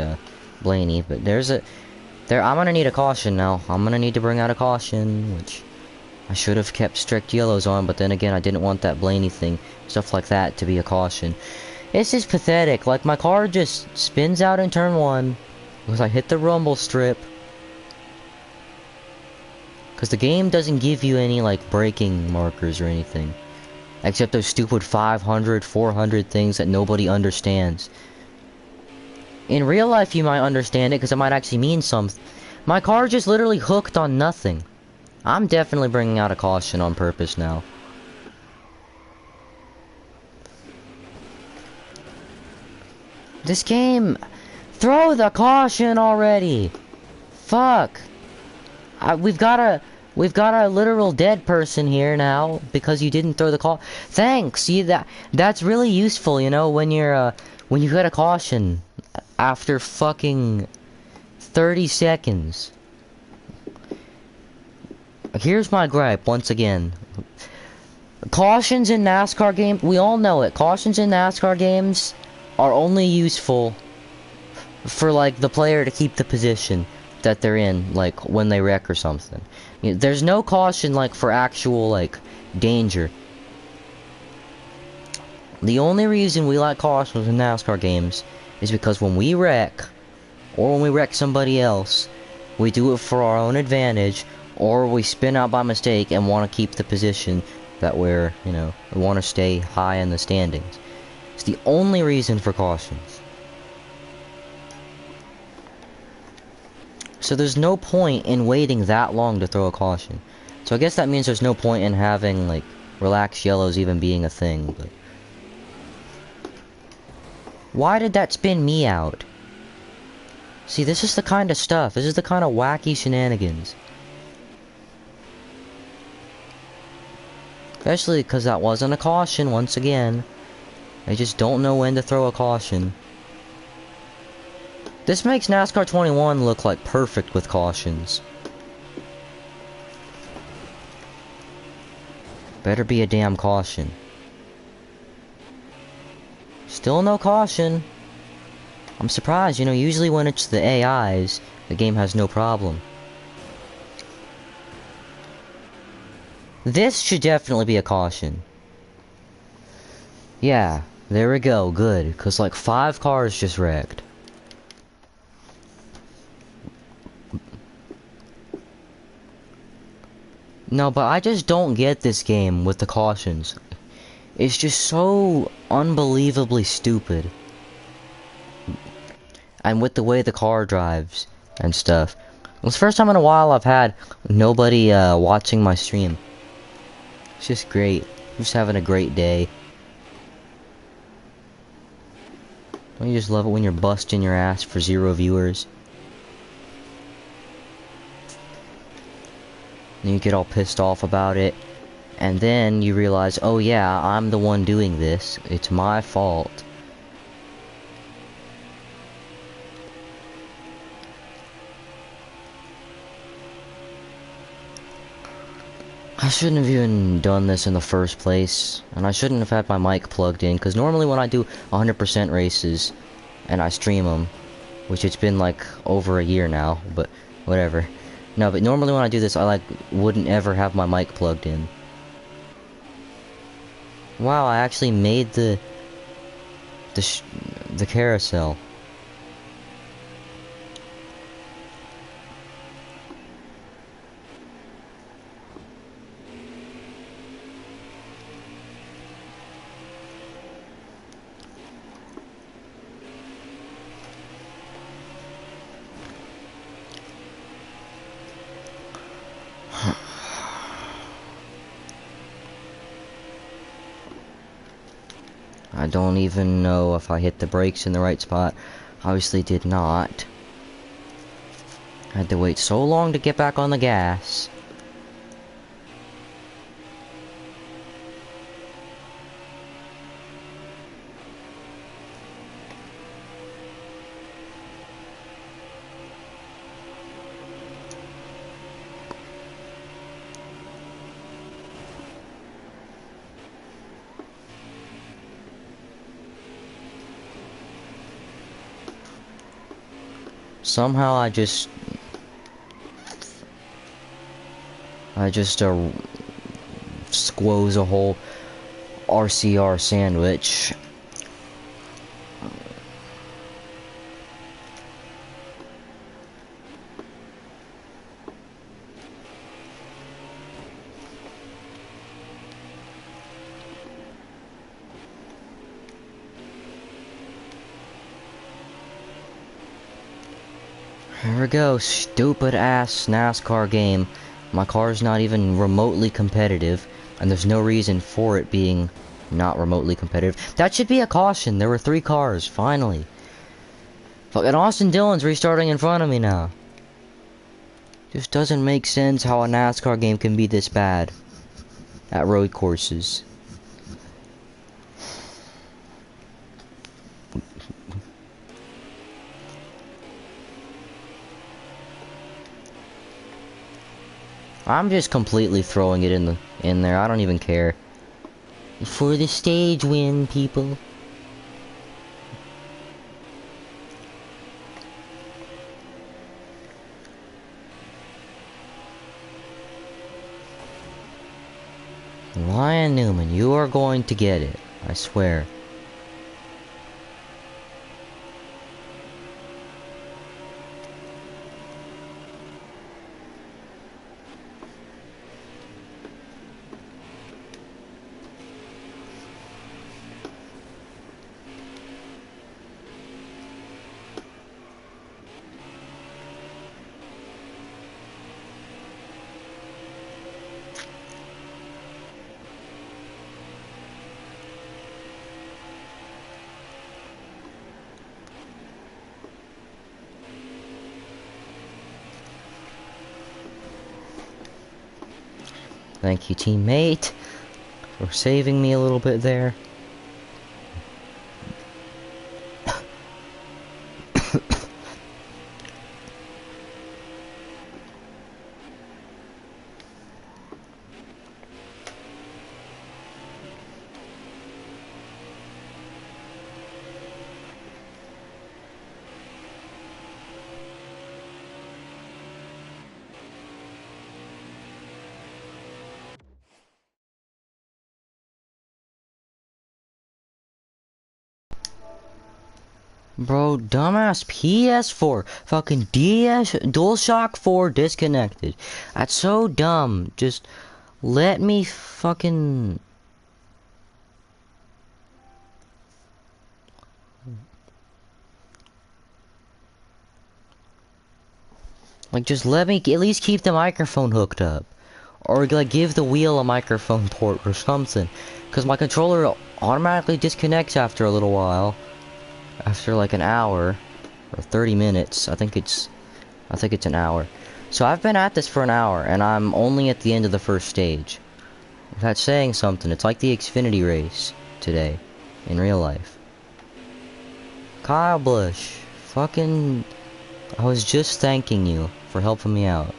Blaney, but I'm gonna need a caution now. I'm gonna need to bring out a caution, which I should have kept strict yellows on, but then again, I didn't want that Blaney thing, stuff like that, to be a caution. It's just pathetic. Like, my car just spins out in turn 1 because I hit the rumble strip. Because the game doesn't give you any, like, braking markers or anything. Except those stupid 500, 400 things that nobody understands. In real life, you might understand it because it might actually mean something. My car just literally hooked on nothing. I'm definitely bringing out a caution on purpose now. This game... Throw the caution already! Fuck! We've got a literal dead person here now because you didn't throw the call. Thanks. See that's really useful, you know, when you hit a caution after fucking 30 seconds. Here's my gripe once again. Cautions in NASCAR games, we all know it. Cautions in NASCAR games are only useful for like the player to keep the position that they're in, like when they wreck or something. You know, there's no caution like for actual like danger. The only reason we like cautions in NASCAR games is because when we wreck, or when we wreck somebody else, we do it for our own advantage, or we spin out by mistake and want to keep the position that we're, you know, we want to stay high in the standings. It's the only reason for cautions. So there's no point in waiting that long to throw a caution. So I guess that means there's no point in having, like, relaxed yellows even being a thing, but... Why did that spin me out? See, this is the kind of stuff. This is the kind of wacky shenanigans. Especially because that wasn't a caution, once again. They just don't know when to throw a caution. This makes NASCAR 21 look like perfect with cautions. Better be a damn caution. Still no caution. I'm surprised, you know, usually when it's the AIs, the game has no problem. This should definitely be a caution. Yeah, there we go, good. Cause like 5 cars just wrecked. No, but I just don't get this game with the cautions. It's just so unbelievably stupid. And with the way the car drives and stuff. It's the first time in a while I've had nobody watching my stream. It's just great. I'm just having a great day. Don't you just love it when you're busting your ass for 0 viewers? And you get all pissed off about it. And then you realize, oh yeah, I'm the one doing this. It's my fault. I shouldn't have even done this in the first place. And I shouldn't have had my mic plugged in. Because normally when I do 100% races and I stream them, which it's been like over a year now, but whatever. No, but normally when I do this, I like wouldn't ever have my mic plugged in. Wow, I actually made the carousel. I don't even know if I hit the brakes in the right spot. Obviously did not. I had to wait so long to get back on the gas. Somehow I just squoze a whole RCR sandwich. Here we go, stupid ass NASCAR game. My car's not even remotely competitive, and there's no reason for it being not remotely competitive. That should be a caution. There were 3 cars, finally. Fucking Austin Dillon's restarting in front of me now. Just doesn't make sense how a NASCAR game can be this bad at road courses. I'm just completely throwing it in there. I don't even care. For the stage win, people. Ryan Newman, you are going to get it. I swear. Thank you, teammate, for saving me a little bit there. Bro, dumbass PS4. Fucking DualShock 4 disconnected. That's so dumb. Just let me fucking... Like, just let me at least keep the microphone hooked up. Or, like, give the wheel a microphone port or something. Because my controller automatically disconnects after a little while. After, like, an hour. Or 30 minutes. I think it's an hour. So I've been at this for an hour, and I'm only at the end of the first stage. That's saying something. It's like the Xfinity race today. In real life. Kyle Busch. Fucking... I was just thanking you for helping me out.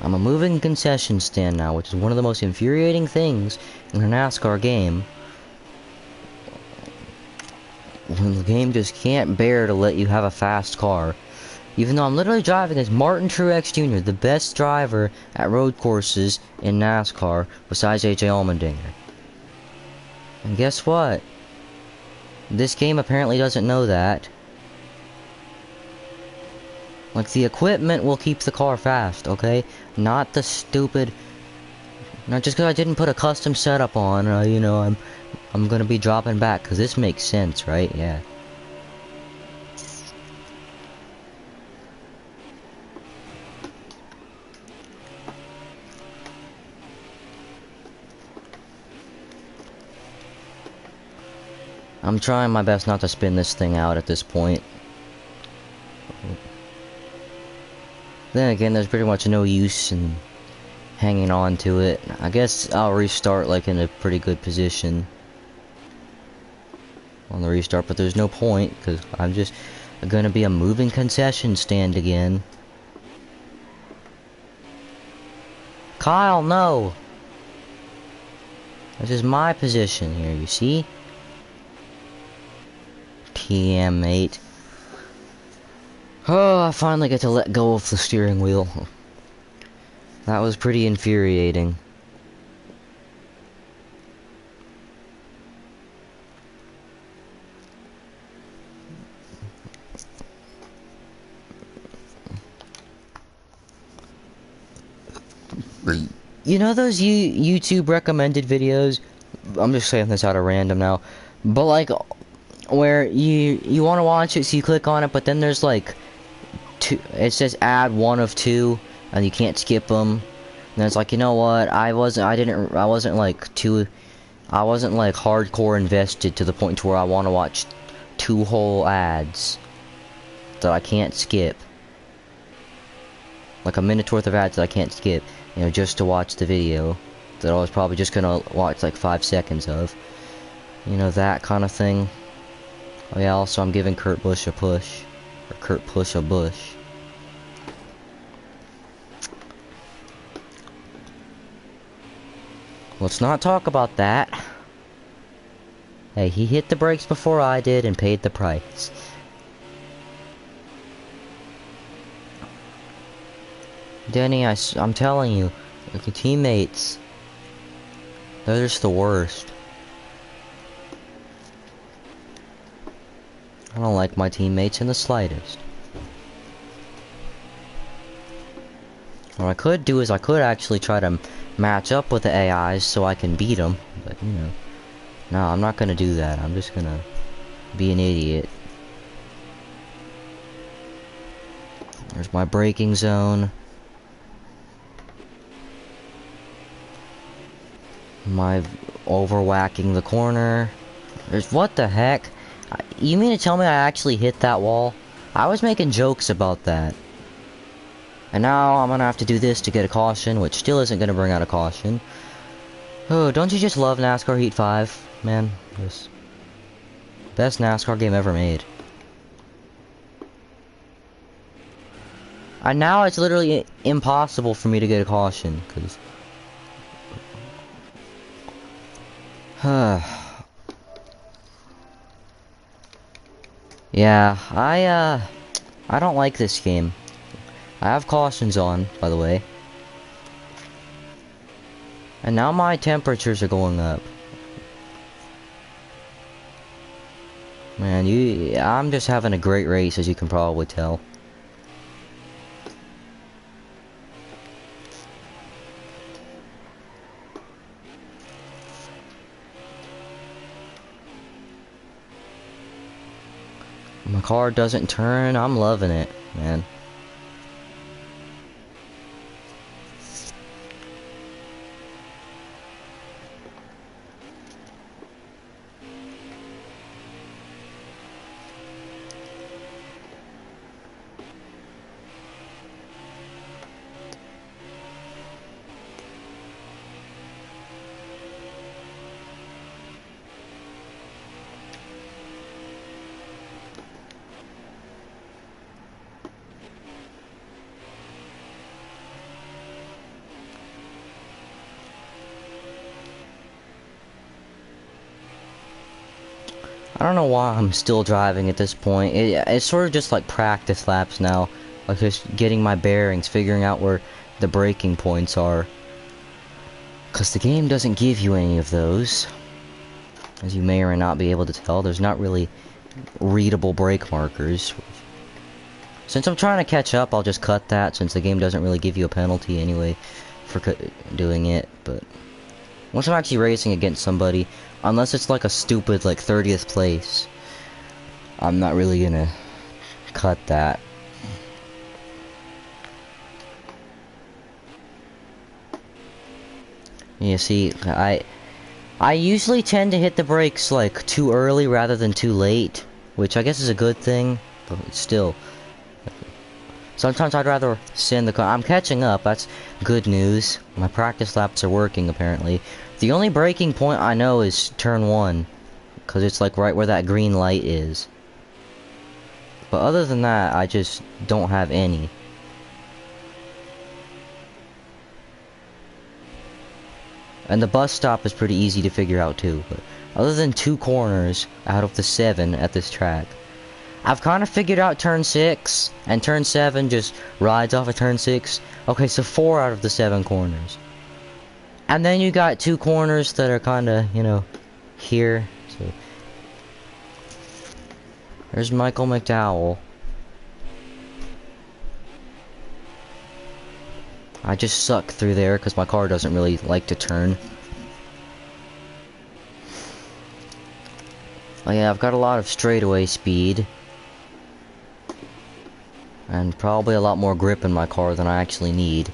I'm a moving concession stand now, which is one of the most infuriating things in a NASCAR game. When the game just can't bear to let you have a fast car. Even though I'm literally driving as Martin Truex Jr., the best driver at road courses in NASCAR, besides AJ Allmendinger. And guess what? This game apparently doesn't know that. Like, the equipment will keep the car fast, okay? Not the stupid... Not just because I didn't put a custom setup on, you know, I'm gonna be dropping back, because this makes sense, right? Yeah. I'm trying my best not to spin this thing out at this point. Then again, there's pretty much no use in hanging on to it. I guess I'll restart like in a pretty good position on the restart, but there's no point because I'm just gonna be a moving concession stand again. Kyle, no! This is my position here, you see? TM8. Oh, I finally get to let go of the steering wheel. That was pretty infuriating. You know those YouTube recommended videos? I'm just saying this out of random now. But like, where you want to watch it, so you click on it, but then there's like it says add one of two, and you can't skip them. And it's like, you know what? I wasn't like hardcore invested to the point to where I want to watch 2 whole ads that I can't skip. Like a minute's worth of ads that I can't skip, you know, just to watch the video that I was probably just gonna watch like 5 seconds of. You know, that kind of thing. Oh yeah, also I'm giving Kurt Busch a push. Or Kurt Push a Bush. Let's not talk about that. Hey, he hit the brakes before I did and paid the price. Denny, I'm telling you, like, your teammates, they're just the worst. I don't like my teammates in the slightest. What I could do is I could actually try to match up with the AIs so I can beat them, but you know, no, I'm not gonna do that. I'm just gonna be an idiot. There's my braking zone. My over-whacking the corner. There's, what the heck? You mean to tell me I actually hit that wall? I was making jokes about that. And now I'm gonna have to do this to get a caution, which still isn't gonna bring out a caution. Oh, don't you just love NASCAR Heat 5, man? This best NASCAR game ever made. And now it's literally impossible for me to get a caution, because... Yeah, I don't like this game. I have cautions on, by the way. And now my temperatures are going up. Man, I'm just having a great race, as you can probably tell. My car doesn't turn. I'm loving it, man. I don't know why I'm still driving at this point. It's sort of just like practice laps now. Like just getting my bearings, figuring out where the braking points are. Because the game doesn't give you any of those. As you may or may not be able to tell, there's not really readable brake markers. Since I'm trying to catch up, I'll just cut that, since the game doesn't really give you a penalty anyway for doing it. But once I'm actually racing against somebody, unless it's like a stupid like 30th place, I'm not really gonna cut that. You see, I usually tend to hit the brakes like too early rather than too late, which I guess is a good thing, but still. Sometimes I'd rather send the car. I'm catching up, that's good news. My practice laps are working apparently. The only braking point I know is turn 1, because it's like right where that green light is. But other than that, I just don't have any. And the bus stop is pretty easy to figure out too. But other than 2 corners out of the 7 at this track, I've kind of figured out turn 6, and turn 7 just rides off of turn 6. Okay, so 4 out of the 7 corners. And then you got 2 corners that are kind of, you know, here. So there's Michael McDowell. I just suck through there because my car doesn't really like to turn. Oh yeah, I've got a lot of straightaway speed. And probably a lot more grip in my car than I actually need.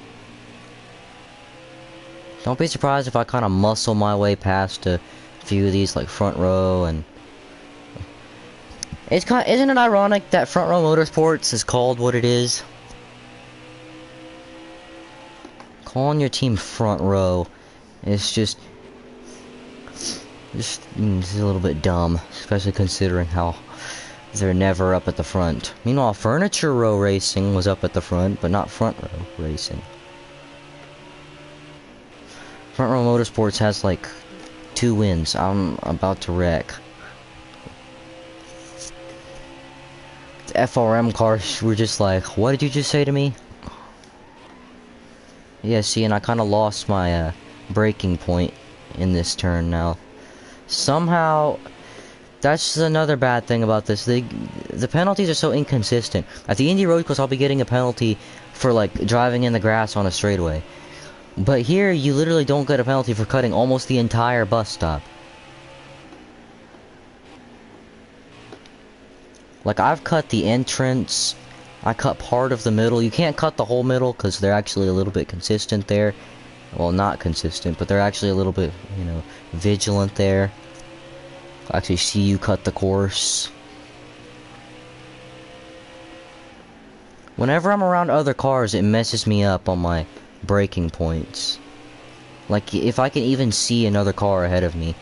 Don't be surprised if I kind of muscle my way past a few of these, like front row, and isn't it ironic that Front Row Motorsports is called what it is? Calling your team Front Row is just it's a little bit dumb, especially considering how they're never up at the front. Meanwhile, Furniture Row Racing was up at the front, but not Front Row Racing. Front Row Motorsports has like 2 wins. I'm about to wreck. The FRM cars were just like, what did you just say to me? Yeah, see, and I kind of lost my braking point in this turn now. Somehow, that's another bad thing about this. The penalties are so inconsistent. At the Indy Road Course, I'll be getting a penalty for like driving in the grass on a straightaway. But here, you literally don't get a penalty for cutting almost the entire bus stop. Like, I've cut the entrance, I cut part of the middle. You can't cut the whole middle because they're actually a little bit consistent there. Well, not consistent, but they're actually a little bit, you know, vigilant there. I actually see you cut the course. Whenever I'm around other cars, it messes me up on my braking points. Like, if I can even see another car ahead of me,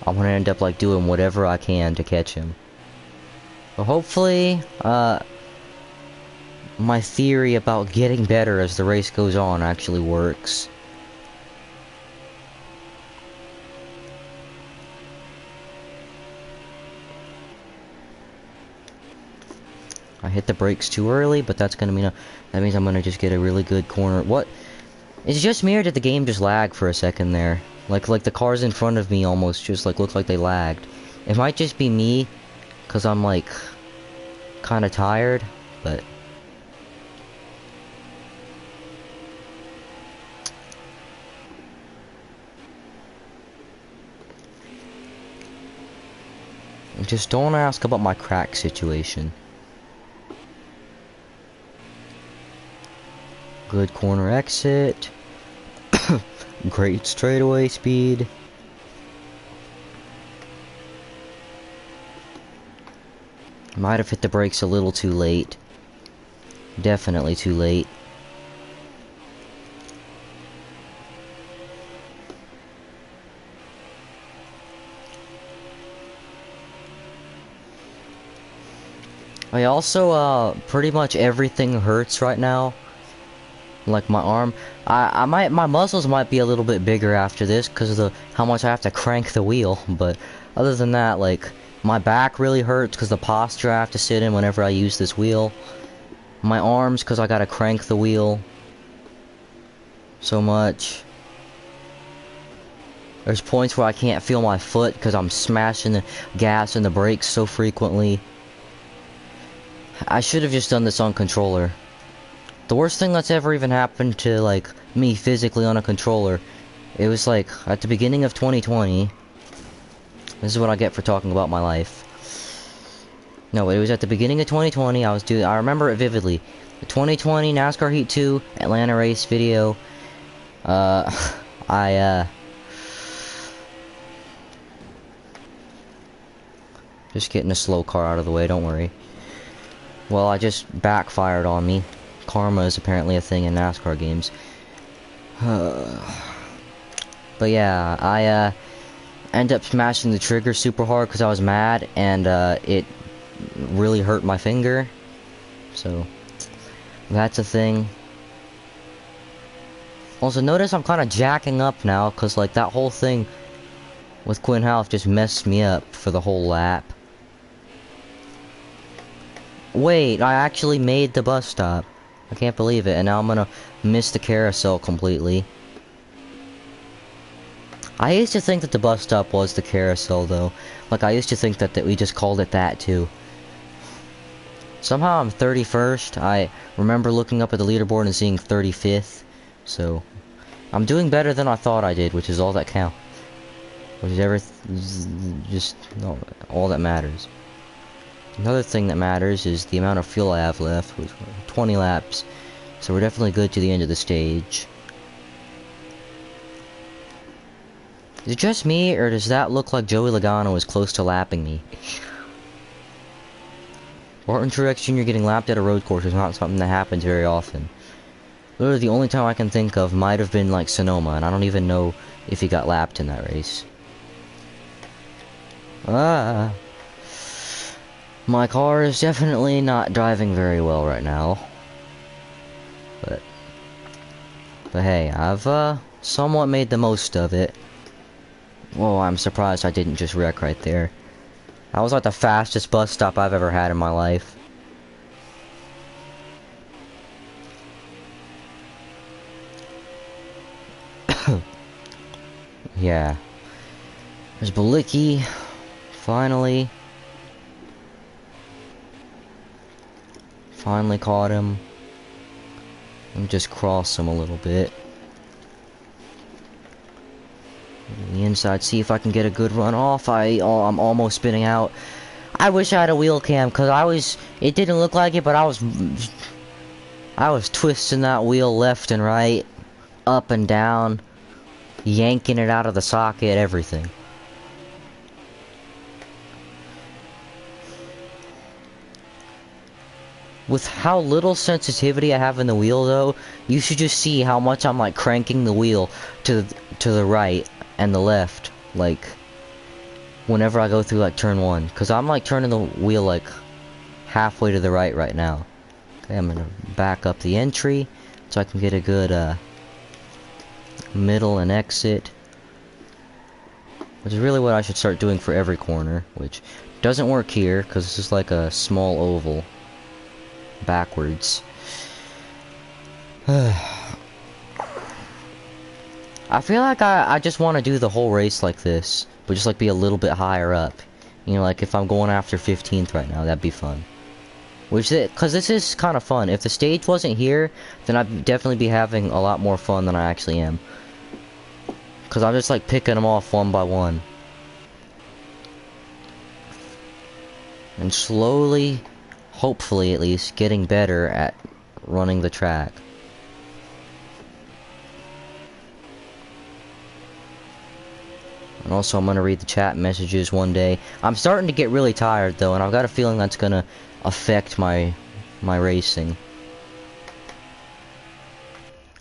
I'm gonna end up like doing whatever I can to catch him. But hopefully, my theory about getting better as the race goes on actually works. I hit the brakes too early, but that's gonna mean that means I'm gonna just get a really good corner. What? Is it just me or did the game just lag for a second there? Like the cars in front of me almost just like looked like they lagged. It might just be me, cause I'm like kind of tired, but. Just don't ask about my crack situation. Good corner exit. Great straightaway speed. Might have hit the brakes a little too late. Definitely too late. I also, pretty much everything hurts right now. Like my arm. My muscles might be a little bit bigger after this because of how much I have to crank the wheel. But other than that, like, my back really hurts because the posture I have to sit in whenever I use this wheel. My arms because I gotta crank the wheel so much. There's points where I can't feel my foot because I'm smashing the gas and the brakes so frequently. I should have just done this on controller. The worst thing that's ever even happened to, like, me physically on a controller, it was, like, at the beginning of 2020. This is what I get for talking about my life. No, it was at the beginning of 2020, I remember it vividly. The 2020 NASCAR Heat 2 Atlanta race video. Just getting a slow car out of the way, don't worry. Well, I just backfired on me. Karma is apparently a thing in NASCAR games. But yeah, I end up smashing the trigger super hard because I was mad, and it really hurt my finger. So that's a thing. Also, notice I'm kind of jacking up now because, like, that whole thing with Quinn Half just messed me up for the whole lap. Wait, I actually made the bus stop. I can't believe it, and now I'm gonna miss the carousel completely. I used to think that the bus stop was the carousel, though. Like, I used to think that we just called it that, too. Somehow I'm 31st. I remember looking up at the leaderboard and seeing 35th. So, I'm doing better than I thought I did, which is all that counts. Which is just all that matters. Another thing that matters is the amount of fuel I have left, which 20 laps. So we're definitely good to the end of the stage. Is it just me, or does that look like Joey Logano is close to lapping me? Martin Truex Jr. getting lapped at a road course is not something that happens very often. Literally the only time I can think of might have been like Sonoma, and I don't even know if he got lapped in that race. My car is definitely not driving very well right now. But hey, I've somewhat made the most of it. Whoa, I'm surprised I didn't just wreck right there. That was like the fastest bus stop I've ever had in my life. Yeah. There's Balicki. Finally. Finally caught him. Let me just cross him a little bit. The inside, see if I can get a good run off. I'm almost spinning out. I wish I had a wheel cam, because it didn't look like it, but I was twisting that wheel left and right, up and down, yanking it out of the socket, everything. With how little sensitivity I have in the wheel, though, you should just see how much I'm, like, cranking the wheel to the right and the left, like, whenever I go through, like, turn 1. Because I'm, like, turning the wheel, like, halfway to the right now. Okay, I'm gonna back up the entry so I can get a good, middle and exit. Which is really what I should start doing for every corner, which doesn't work here, because this is like a small oval. backwards. I feel like I just want to do the whole race like this, but just like be a little bit higher up. You know, like if I'm going after 15th right now, that'd be fun. Because this is kind of fun. If the stage wasn't here, then I'd definitely be having a lot more fun than I actually am. Because I'm just like picking them off one by one. And slowly, hopefully at least, getting better at running the track. And also I'm going to read the chat messages one day. I'm starting to get really tired though, and I've got a feeling that's going to affect my racing.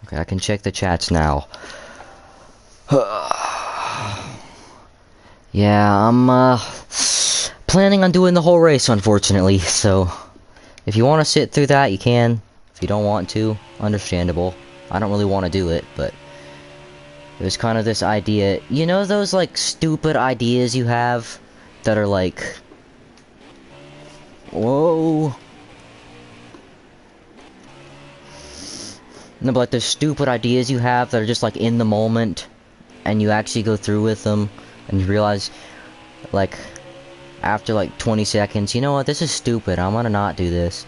Okay, I can check the chats now. Yeah, I'm planning on doing the whole race, unfortunately, so if you want to sit through that, you can. If you don't want to, understandable. I don't really want to do it, but it was kind of this idea. You know those, like, stupid ideas you have that are like... Whoa. No, but like the stupid ideas you have that are just like in the moment, and you actually go through with them, and you realize, like, after like 20 seconds, you know what, this is stupid, I'm gonna not do this.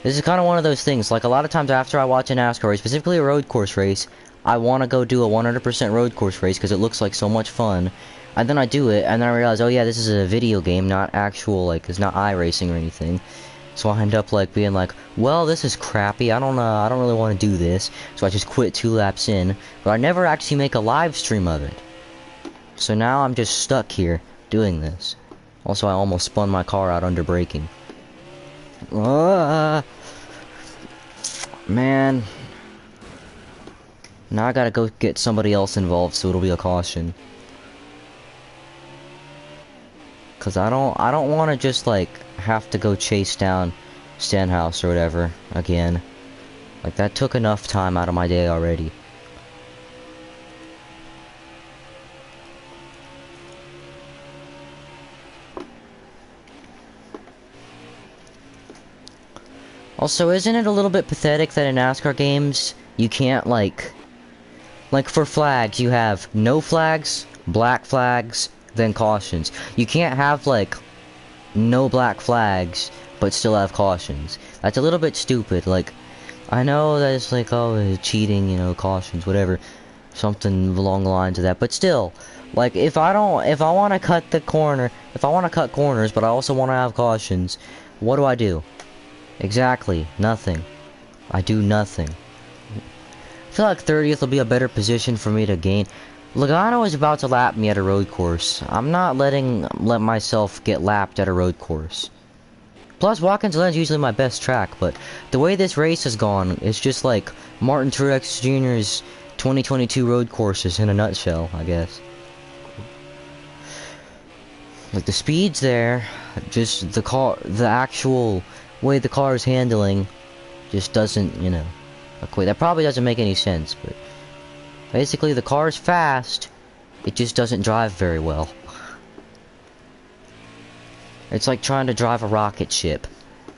This is kind of one of those things, like a lot of times after I watch a NASCAR race, specifically a road course race, I want to go do a 100% road course race because it looks like so much fun. And then I do it, and then I realize, oh yeah, this is a video game, not actual, like, it's not iRacing or anything. So I end up, like, being like, well, this is crappy, I don't really want to do this. So I just quit 2 laps in, but I never actually make a live stream of it. So now I'm just stuck here, doing this. Also, I almost spun my car out under braking. Man. Now I gotta go get somebody else involved, so it'll be a caution. Cause I don't want to just like have to go chase down Stenhouse or whatever again. Like that took enough time out of my day already. Also, isn't it a little bit pathetic that in NASCAR games you can't like for flags you have no flags, black flags, then cautions. You can't have like no black flags but still have cautions. That's a little bit stupid. Like, I know that it's like, oh, cheating, you know, cautions, whatever, something along the lines of that, but still, like, if I want to cut the corner, if I want to cut corners but I also want to have cautions, what do? Exactly nothing. I do nothing. I feel like 30th will be a better position for me to gain. Logano is about to lap me at a road course. I'm not let myself get lapped at a road course. Plus, Watkins Glen is usually my best track, but the way this race has gone, it's just like Martin Truex Jr.'s 2022 road courses in a nutshell, I guess. Like, the speed's there, just the actual way the car is handling just doesn't, you know, equate. That probably doesn't make any sense, but basically, the car is fast, it just doesn't drive very well. It's like trying to drive a rocket ship.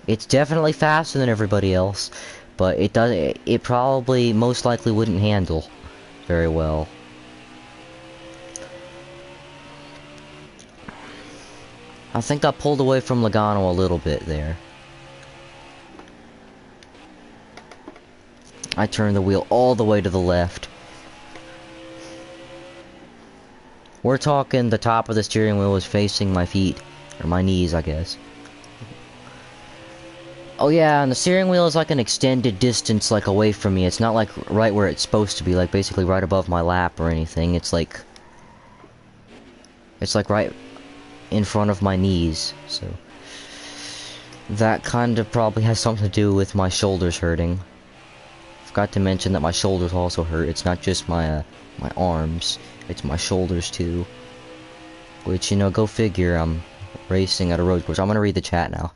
It's definitely faster than everybody else, but it probably most likely wouldn't handle very well. I think I pulled away from Logano a little bit there. I turned the wheel all the way to the left. We're talking the top of the steering wheel was facing my feet. Or my knees, I guess. Oh yeah, and the steering wheel is like an extended distance like away from me. It's not like right where it's supposed to be, like basically right above my lap or anything. It's like right in front of my knees. So that kind of probably has something to do with my shoulders hurting. Forgot to mention that my shoulders also hurt. It's not just my my arms, it's my shoulders too. Which, you know, go figure, I'm racing at a road course. I'm gonna read the chat now.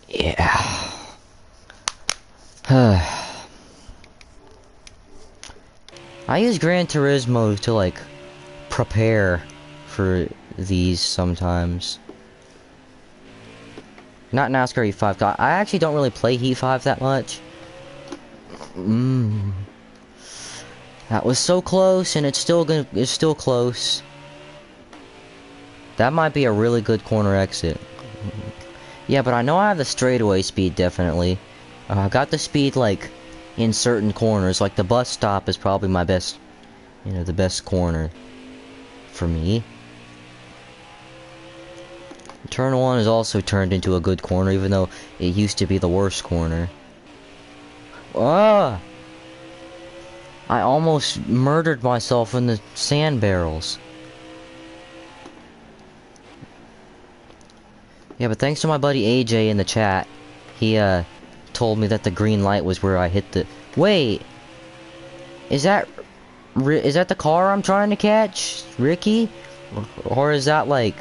Yeah. I use Gran Turismo to, like, prepare for these sometimes. Not NASCAR Heat 5. I actually don't really play Heat 5 that much. That was so close, and it's still close. That might be a really good corner exit. Yeah, but I know I have the straightaway speed, definitely. I got the speed, like, in certain corners. Like, the bus stop is probably my best, you know, the best corner for me. Turn 1 is also turned into a good corner, even though it used to be the worst corner. Ah! I almost murdered myself in the sand barrels. Yeah, but thanks to my buddy AJ in the chat, he told me that the green light was where I hit the... Wait! Is that the car I'm trying to catch? Ricky? Or is that like...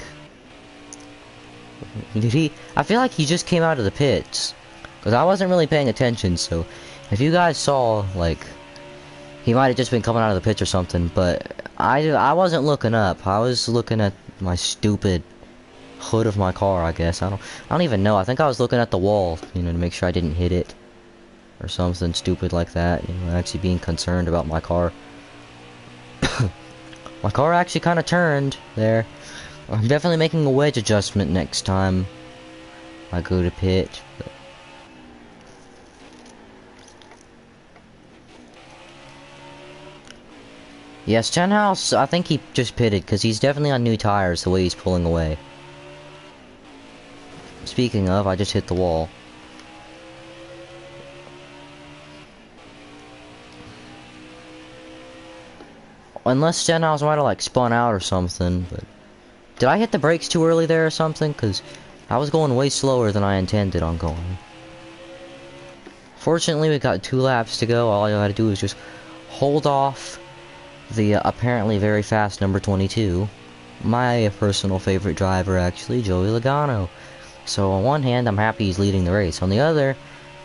I feel like he just came out of the pits. Because I wasn't really paying attention, so... If you guys saw, like... He might have just been coming out of the pits or something, but... I wasn't looking up. I was looking at my stupid... hood of my car, I guess. I don't even know. I think I was looking at the wall, you know, to make sure I didn't hit it. Or something stupid like that. You know, actually being concerned about my car. My car actually kind of turned there. I'm definitely making a wedge adjustment next time I go to pit. But... Yeah, Stenhouse, I think he just pitted, because he's definitely on new tires the way he's pulling away. Speaking of, I just hit the wall. Unless Stenhouse might have, like, spun out or something, but... Did I hit the brakes too early there or something? Because I was going way slower than I intended on going. Fortunately, we got 2 laps to go. All you gotta do is just hold off the apparently very fast number 22. My personal favorite driver, actually, Joey Logano. So on one hand, I'm happy he's leading the race. On the other,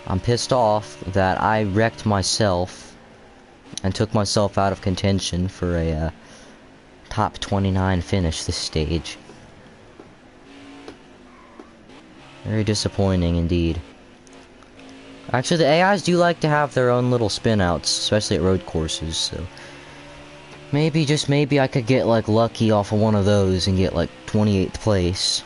I'm pissed off that I wrecked myself and took myself out of contention for a top 29 finish this stage. Very disappointing indeed. Actually, the AIs do like to have their own little spin-outs, especially at road courses, so... Maybe, just maybe, I could get, like, lucky off of one of those and get, like, 28th place.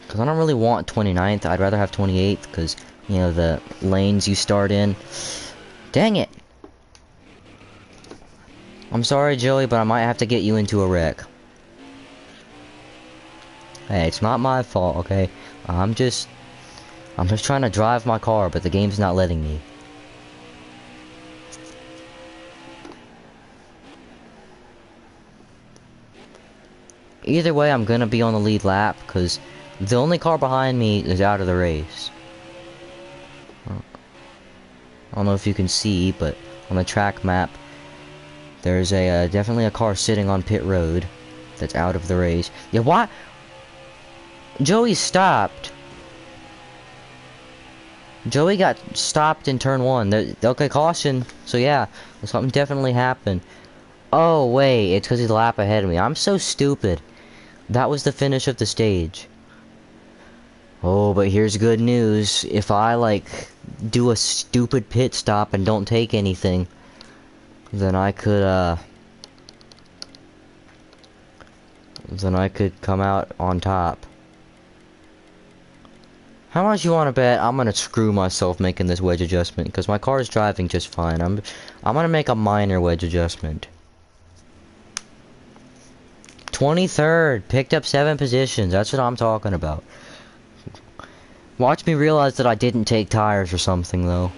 Because I don't really want 29th, I'd rather have 28th, because, you know, the lanes you start in. Dang it! I'm sorry, Joey, but I might have to get you into a wreck. Hey, it's not my fault, okay? I'm just trying to drive my car, but the game's not letting me. Either way, I'm gonna be on the lead lap, because the only car behind me is out of the race. I don't know if you can see, but on the track map, there's a definitely a car sitting on pit road that's out of the race. Yeah, what? Joey stopped. Joey got stopped in turn 1. Okay, caution. So yeah, something definitely happened. Oh wait, it's because he's a lap ahead of me. I'm so stupid. That was the finish of the stage. Oh, but here's good news. If I, like, do a stupid pit stop and don't take anything, then I could come out on top. How much you want to bet I'm gonna screw myself making this wedge adjustment? Because my car is driving just fine. I'm gonna make a minor wedge adjustment. 23rd, picked up 7 positions. That's what I'm talking about. Watch me realize that I didn't take tires or something, though.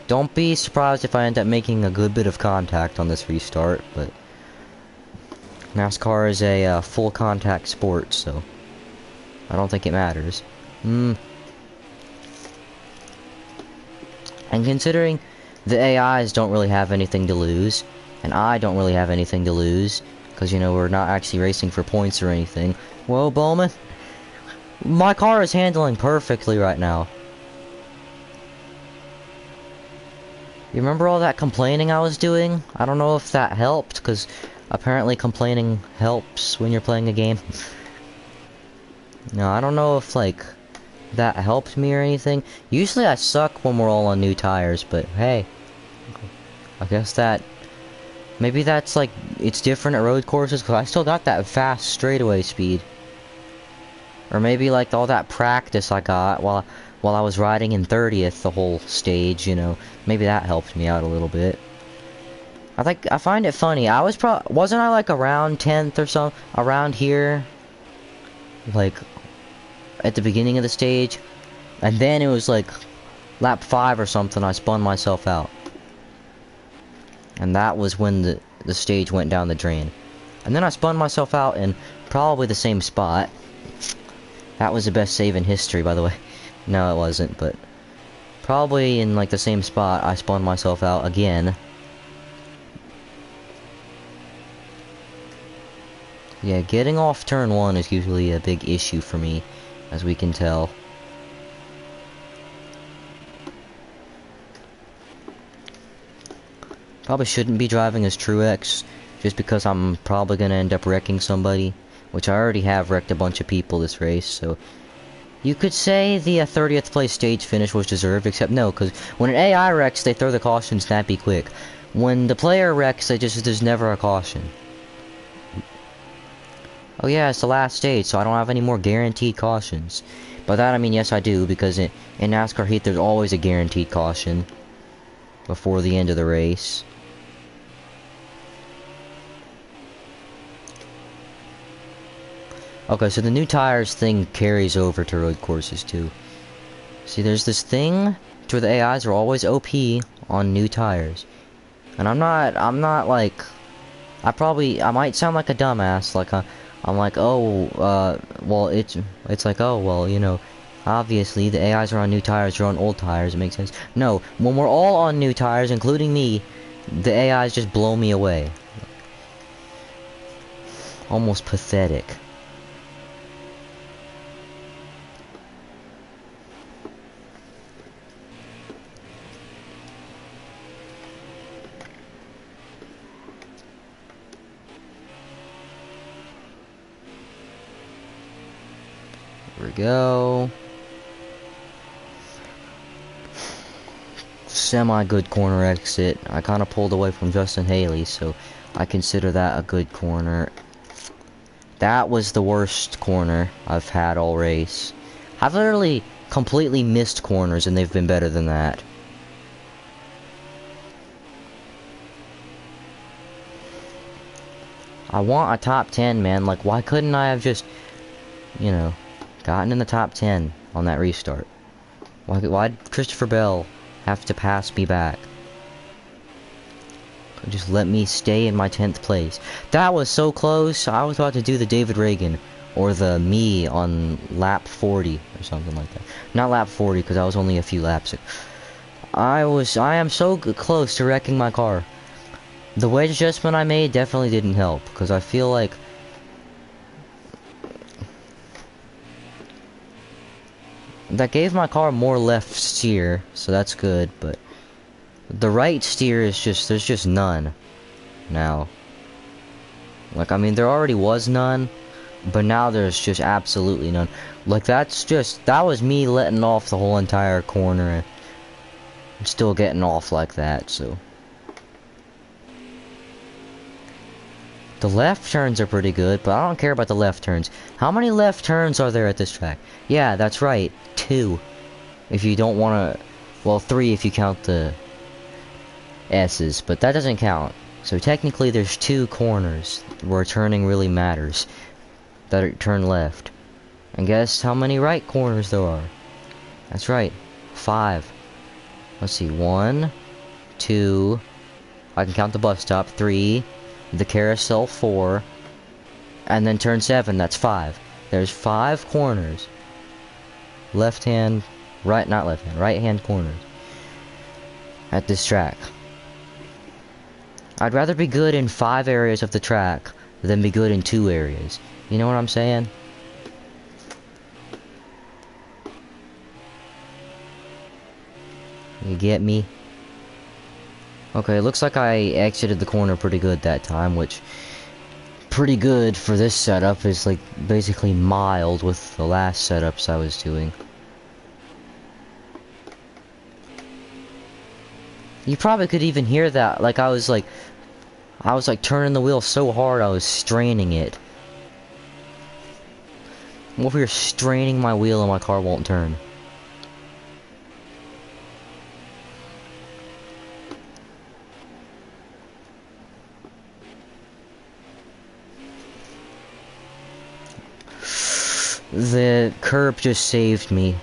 Don't be surprised if I end up making a good bit of contact on this restart, but NASCAR is a full contact sport, so I don't think it matters. And considering the AIs don't really have anything to lose, and I don't really have anything to lose, because, you know, we're not actually racing for points or anything. Whoa, Bowman. My car is handling perfectly right now. You remember all that complaining I was doing? I don't know if that helped, because apparently complaining helps when you're playing a game. No, I don't know if, like, that helped me or anything. Usually I suck when we're all on new tires, but hey, I guess that, maybe that's, like, it's different at road courses, because I still got that fast straightaway speed. Or maybe, like, all that practice I got while I was riding in 30th the whole stage, you know, maybe that helped me out a little bit. I find it funny. Wasn't I like around 10th or so, around here, like at the beginning of the stage, and then it was like lap 5 or something, I spun myself out, and that was when the stage went down the drain. And then I spun myself out in probably the same spot. That was the best save in history, by the way. No, it wasn't, but probably in like the same spot I spun myself out again. Yeah, getting off turn 1 is usually a big issue for me, as we can tell. Probably shouldn't be driving as Truex, just because I'm probably gonna end up wrecking somebody, which I already have wrecked a bunch of people this race, so you could say the 30th place stage finish was deserved, except no, because when an AI wrecks, they throw the caution snappy quick. When the player wrecks, there's never a caution. Oh yeah, it's the last stage, so I don't have any more guaranteed cautions. By that I mean yes I do, because in NASCAR Heat there's always a guaranteed caution before the end of the race. Okay, so the new tires thing carries over to road courses too. See, there's this thing to where the AIs are always OP on new tires. And I'm not like, I might sound like a dumbass, like I'm like, oh, well, it's like, oh, well, you know, obviously the AIs are on new tires, you're on old tires, it makes sense. No, when we're all on new tires, including me, the AIs just blow me away. Almost pathetic. Here we go. Semi-good corner exit. I kind of pulled away from Justin Haley, so I consider that a good corner. That was the worst corner I've had all race. I've literally completely missed corners, and they've been better than that. I want a top 10, man. Like, why couldn't I have just, you know, gotten in the top 10 on that restart? Why'd Christopher Bell have to pass me back? Just let me stay in my 10th place. That was so close. I was about to do the David Reagan or the me on lap 40 or something like that. Not lap 40 because I was only a few laps. I am so close to wrecking my car. The wedge adjustment I made definitely didn't help, because I feel like that gave my car more left steer, so that's good, but the right steer is just, there's just none now. Like, I mean, there already was none, but now there's just absolutely none. Like, that was me letting off the whole entire corner and still getting off like that, so. The left turns are pretty good, but I don't care about the left turns. How many left turns are there at this track? Yeah, that's right, 2. If you don't want to, well, 3 if you count the S's, but that doesn't count. So technically there's 2 corners where turning really matters that turn left. And guess how many right corners there are? That's right, 5. Let's see, 1, 2, I can count the bus stop, 3, the carousel, 4, and then turn 7, that's 5. There's 5 corners. Left hand, right, not left hand, right hand corners at this track. I'd rather be good in 5 areas of the track than be good in 2 areas. You know what I'm saying? You get me? Okay, it looks like I exited the corner pretty good that time, which pretty good for this setup. It's like basically mild with the last setups I was doing. You probably could even hear that, like I was like turning the wheel so hard I was straining it. What if you're straining my wheel and my car won't turn? The curb just saved me.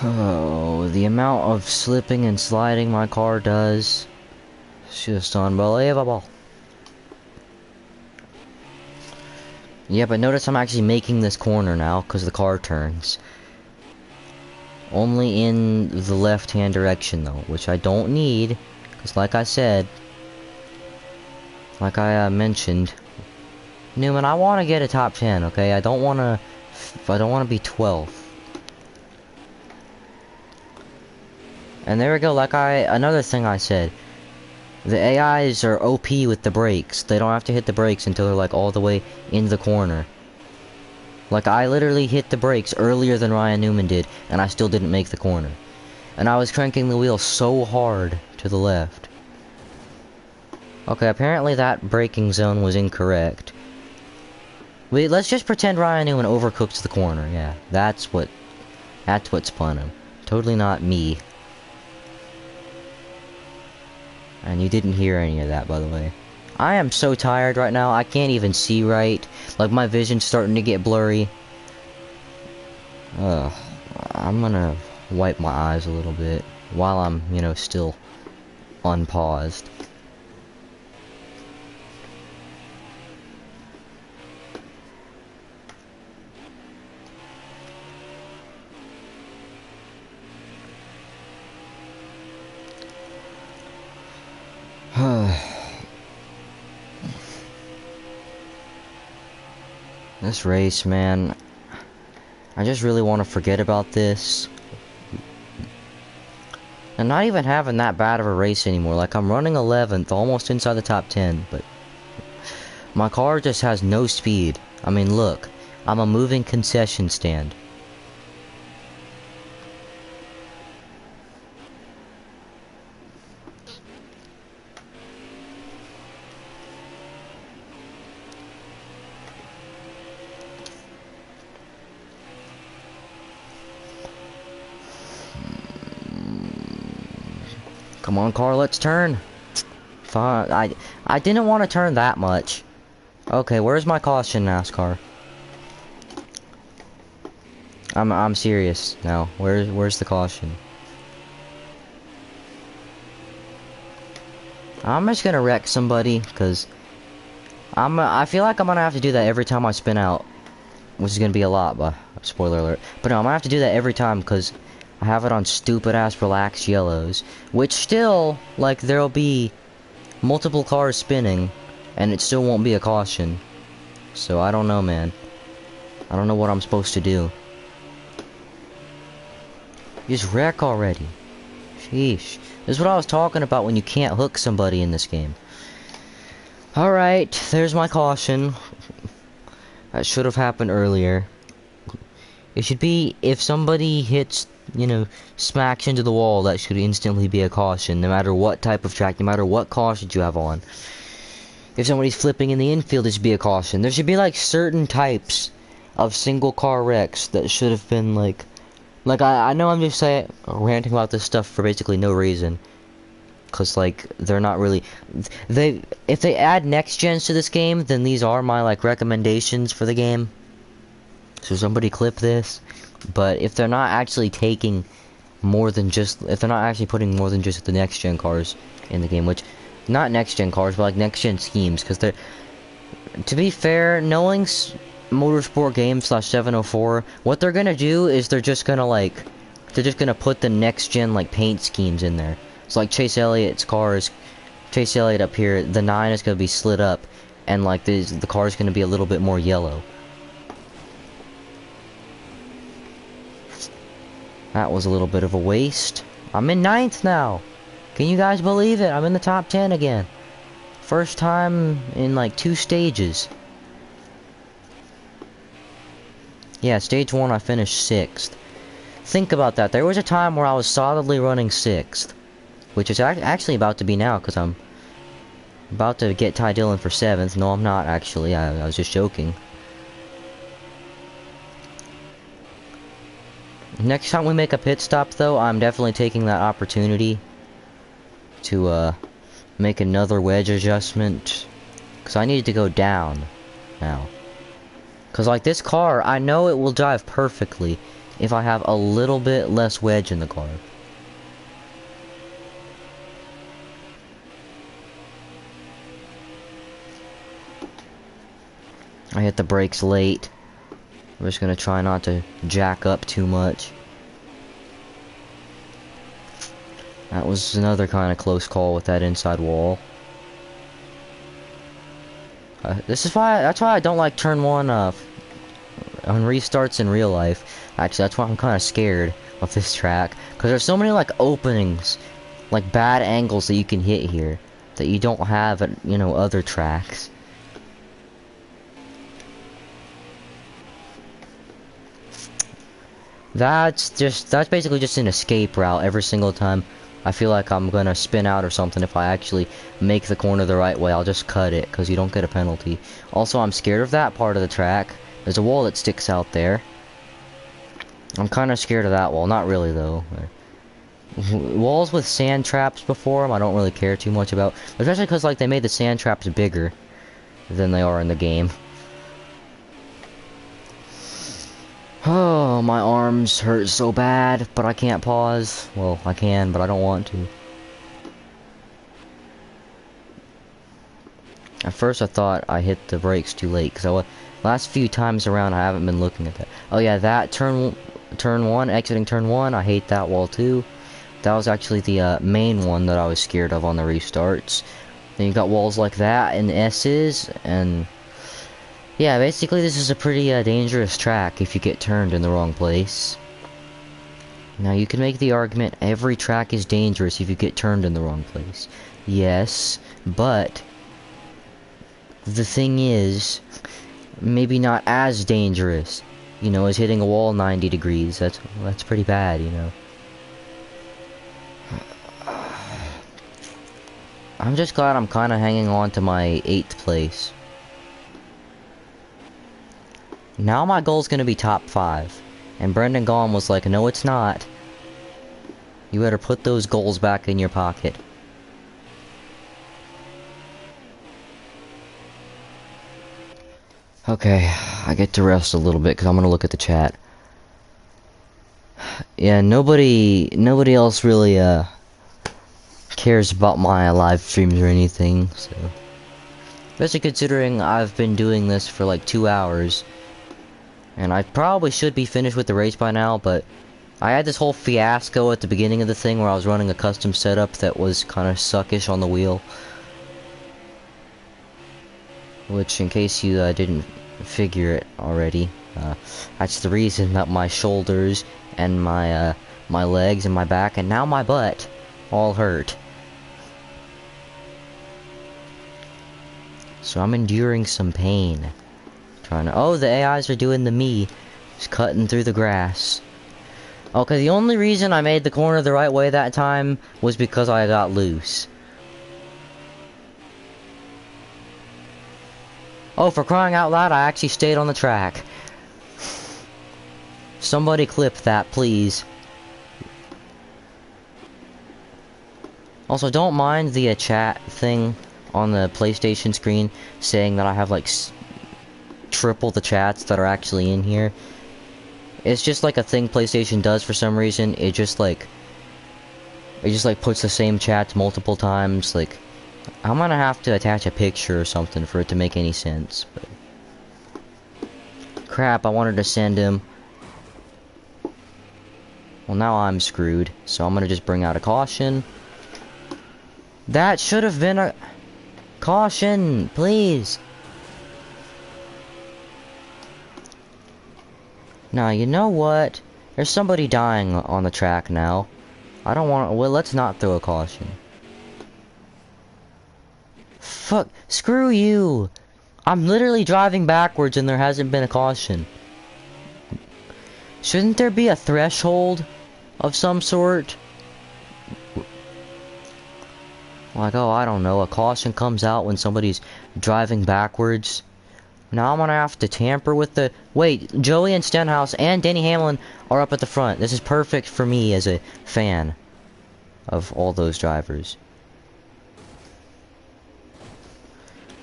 Oh, the amount of slipping and sliding my car does. It's just unbelievable. Yeah, but notice I'm actually making this corner now because the car turns. Only in the left-hand direction though, which I don't need, because like I said, like I mentioned, Newman, I want to get a top 10, okay? I don't want to be 12. And there we go, another thing I said, the AIs are OP with the brakes. They don't have to hit the brakes until they're like all the way in the corner. Like, I literally hit the brakes earlier than Ryan Newman did, and I still didn't make the corner. And I was cranking the wheel so hard to the left. Okay, apparently that braking zone was incorrect. Wait, let's just pretend Ryan Newman overcooked the corner. Yeah, that's what spun him. Totally not me. And you didn't hear any of that, by the way. I am so tired right now, I can't even see right. Like, my vision's starting to get blurry. I'm gonna wipe my eyes a little bit while I'm, you know, still unpaused. This race, man, I just really want to forget about this. And not even having that bad of a race anymore. Like, I'm running 11th, almost inside the top 10, but my car just has no speed. I mean, look, I'm a moving concession stand. Come on, car, let's turn. Fine. I didn't want to turn that much. Okay, where's my caution, NASCAR? I'm serious now. Where's the caution? I'm just gonna wreck somebody, cause I feel like I'm gonna have to do that every time I spin out, which is gonna be a lot, but spoiler alert. But no, I'm gonna have to do that every time, cause I have it on stupid-ass relaxed yellows, which still, like, there'll be multiple cars spinning, and it still won't be a caution. So, I don't know, man. I don't know what I'm supposed to do. Just wreck already. Sheesh. This is what I was talking about when you can't hook somebody in this game. Alright, there's my caution. That should have happened earlier. It should be, if somebody hits, you know, smacks into the wall, that should instantly be a caution, no matter what type of track, no matter what cautions you have on. If somebody's flipping in the infield, it should be a caution. There should be, like, certain types of single car wrecks that should have been, like, I know I'm just ranting about this stuff for basically no reason. Cause, like, they're not really, if they add next gens to this game, then these are my, like, recommendations for the game. So somebody clip this. But if they're not actually taking more than just, if they're not actually putting more than just the next gen cars in the game, which, not next gen cars, but like next gen schemes, because they're, to be fair, knowing Motorsport Games / 704, what they're gonna do is they're just gonna put the next gen, like, paint schemes in there. So like Chase Elliott's cars, Chase Elliott up here, the 9 is gonna be slid up, and like the car is gonna be a little bit more yellow. That was a little bit of a waste. I'm in 9th now. Can you guys believe it? I'm in the top 10 again. First time in like 2 stages. Yeah, stage 1 I finished 6th. Think about that. There was a time where I was solidly running 6th. Which is actually about to be now, because I'm about to get Ty Dillon for 7th. No, I'm not actually. I was just joking. Next time we make a pit stop, though, I'm definitely taking that opportunity to make another wedge adjustment. Because I need to go down now. Because like this car, I know it will drive perfectly if I have a little bit less wedge in the car. I hit the brakes late. I'm just gonna try not to jack up too much. That was another kind of close call with that inside wall. That's why I don't like turn 1 on restarts in real life. Actually, that's why I'm kind of scared of this track, because there's so many like openings, like bad angles that you can hit here that you don't have at, you know, other tracks. That's basically just an escape route every single time I feel like I'm gonna spin out or something. If I actually make the corner the right way, I'll just cut it, because you don't get a penalty. Also, I'm scared of that part of the track. There's a wall that sticks out there. I'm kind of scared of that wall. Not really, though. Walls with sand traps before them, I don't really care too much about. Especially because, like, they made the sand traps bigger than they are in the game. Oh, my arms hurt so bad, but I can't pause. Well, I can, but I don't want to. At first I thought I hit the brakes too late, because last few times around I haven't been looking at that. Oh yeah, that turn 1, exiting turn 1, I hate that wall too. That was actually the main one that I was scared of on the restarts. Then you got walls like that and S's, and yeah, basically this is a pretty dangerous track if you get turned in the wrong place. Now you can make the argument every track is dangerous if you get turned in the wrong place. Yes, but the thing is, maybe not as dangerous, you know, as hitting a wall 90 degrees. That's pretty bad, you know. I'm just glad I'm kind of hanging on to my 8th place. Now my goal's gonna be top 5. And Brendan Gaughan was like, no it's not. You better put those goals back in your pocket. Okay, I get to rest a little bit because I'm gonna look at the chat. Yeah, nobody else really cares about my live streams or anything, so. Especially considering I've been doing this for like 2 hours. And I probably should be finished with the race by now, but I had this whole fiasco at the beginning of the thing where I was running a custom setup that was kind of suckish on the wheel. Which, in case you didn't figure it already, that's the reason that my shoulders and my legs and my back and now my butt all hurt. So I'm enduring some pain. Oh, the AIs are doing the me. Just cutting through the grass. Okay, the only reason I made the corner the right way that time was because I got loose. Oh, for crying out loud, I actually stayed on the track. Somebody clip that, please. Also, don't mind the chat thing on the PlayStation screen saying that I have like triple the chats that are actually in here. It's just like a thing PlayStation does for some reason. It just like puts the same chats multiple times. Like, I'm gonna have to attach a picture or something for it to make any sense. But crap, I wanted to send him. Well, now I'm screwed, so I'm gonna just bring out a caution. That should have been a caution, please. Now, you know what? There's somebody dying on the track now. I don't want... Well, let's not throw a caution. Fuck. Screw you. I'm literally driving backwards and there hasn't been a caution. Shouldn't there be a threshold of some sort? Like, oh, I don't know. A caution comes out when somebody's driving backwards. Now I'm gonna have to tamper with the... Wait, Joey and Stenhouse and Denny Hamlin are up at the front. This is perfect for me as a fan of all those drivers.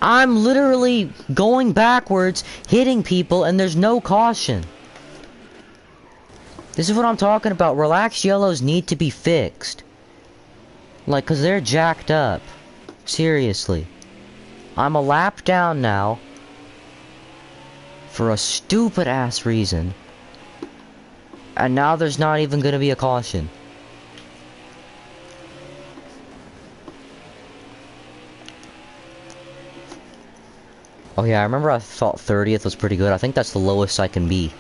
I'm literally going backwards, hitting people, and there's no caution. This is what I'm talking about. Relaxed yellows need to be fixed. Like, cause they're jacked up. Seriously. I'm a lap down now. For a stupid ass reason. And now there's not even gonna be a caution. Oh yeah, I remember I thought 30th was pretty good. I think that's the lowest I can be.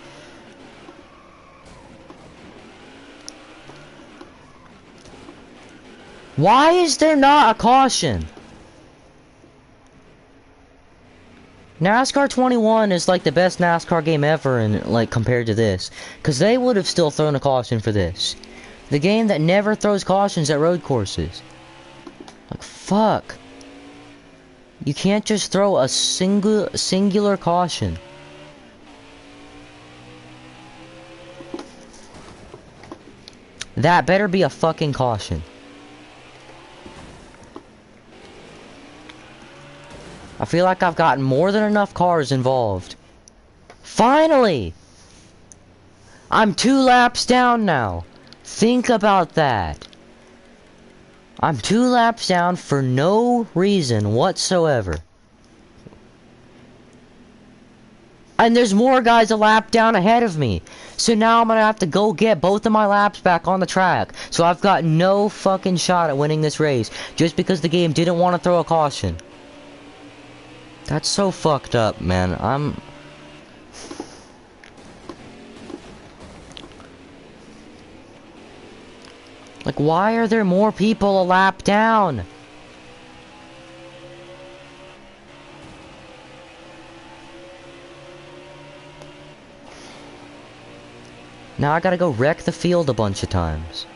Why is there not a caution? NASCAR 21 is like the best NASCAR game ever, and like compared to this, because they would have still thrown a caution for this. The game that never throws cautions at road courses. Like, fuck. You can't just throw a singular caution. That better be a fucking caution. I feel like I've gotten more than enough cars involved. Finally! I'm 2 laps down now. Think about that. I'm 2 laps down for no reason whatsoever. And there's more guys a lap down ahead of me. So now I'm gonna have to go get both of my laps back on the track. So I've got no fucking shot at winning this race. Just because the game didn't want to throw a caution. That's so fucked up, man. Like, why are there more people a lap down? Now I gotta go wreck the field a bunch of times.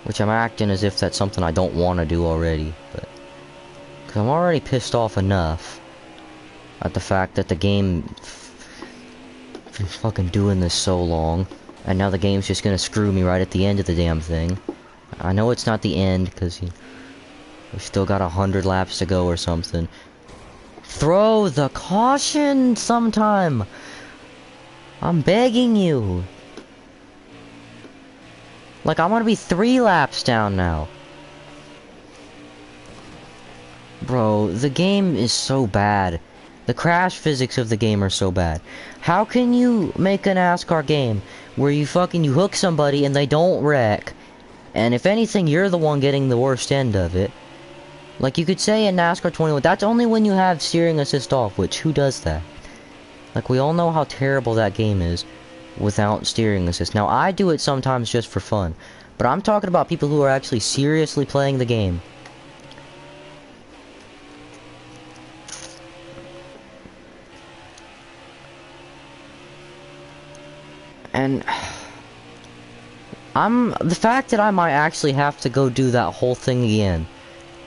Which I'm acting as if that's something I don't want to do already, but... Cause I'm already pissed off enough at the fact that the game been fucking doing this so long, and now the game's just gonna screw me right at the end of the damn thing. I know it's not the end, cause we've still got 100 laps to go or something. Throw the caution sometime! I'm begging you! Like, I'm gonna be 3 laps down now. Bro, the game is so bad. The crash physics of the game are so bad. How can you make a NASCAR game where you hook somebody and they don't wreck, and if anything, you're the one getting the worst end of it? Like, you could say in NASCAR 21, that's only when you have steering assist off, which, who does that? Like, we all know how terrible that game is without steering assist. Now, I do it sometimes just for fun, but I'm talking about people who are actually seriously playing the game. And the fact that I might actually have to go do that whole thing again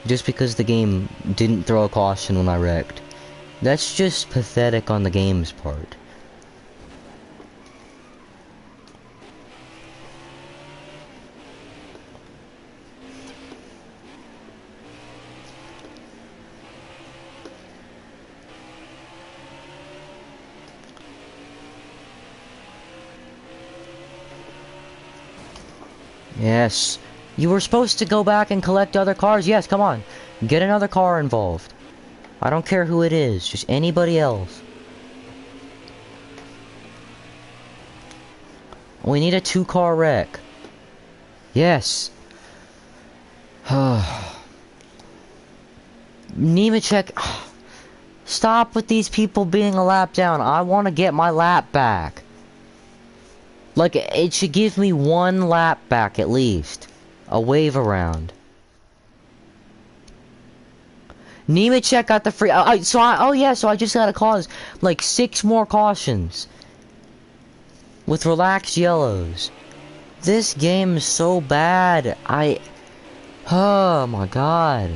just because the game didn't throw a caution when I wrecked, that's just pathetic on the game's part. Yes. You were supposed to go back and collect other cars. Yes, come on. Get another car involved. I don't care who it is. Just anybody else. We need a 2-car wreck. Yes. Nemechek. Stop with these people being a lap down. I want to get my lap back. Like, it should give me one lap back at least. A wave around. Nemechek got the free... so I just gotta cause, like, 6 more cautions. With relaxed yellows. This game is so bad. Oh my god.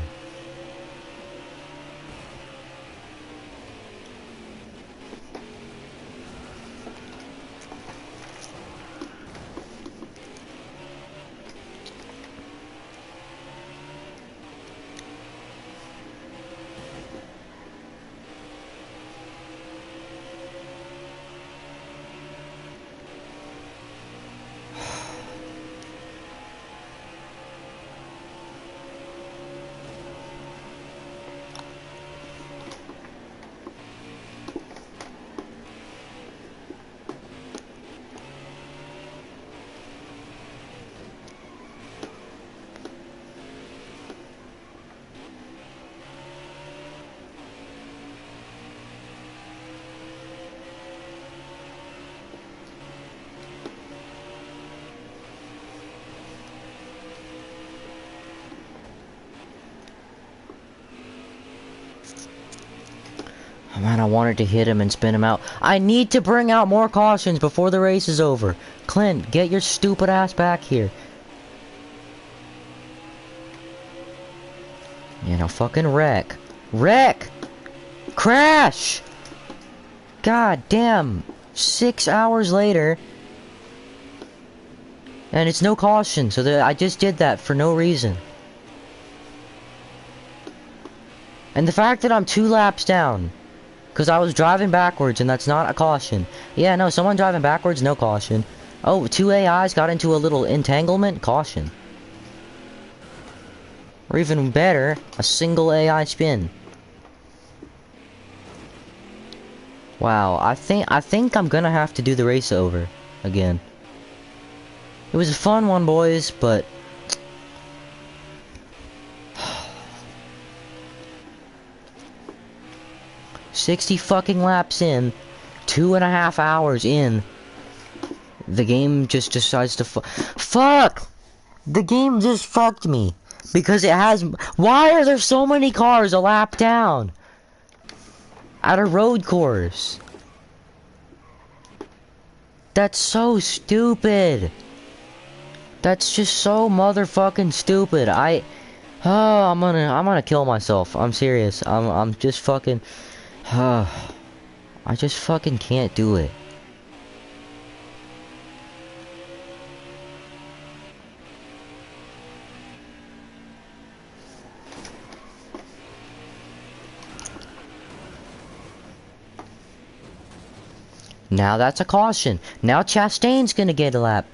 Man, I wanted to hit him and spin him out. I need to bring out more cautions before the race is over. Clint, get your stupid ass back here. You know, fucking wreck. Wreck! Crash! God damn. 6 hours later. And it's no caution, so I just did that for no reason. And the fact that I'm 2 laps down. Because I was driving backwards, and that's not a caution. Yeah, no, someone driving backwards, no caution. Oh, 2 AIs got into a little entanglement, caution. Or even better, a single AI spin. Wow, I think I'm gonna have to do the race over again. It was a fun one, boys, but 60 fucking laps in, 2.5 hours in, the game just decides to fuck! The game just fucked me. Because it has... Why are there so many cars a lap down? At a road course. That's so stupid. That's just so motherfucking stupid. I'm gonna kill myself. I'm serious. I'm just fucking... I just fucking can't do it. Now that's a caution. Now Chastain's gonna get a lap.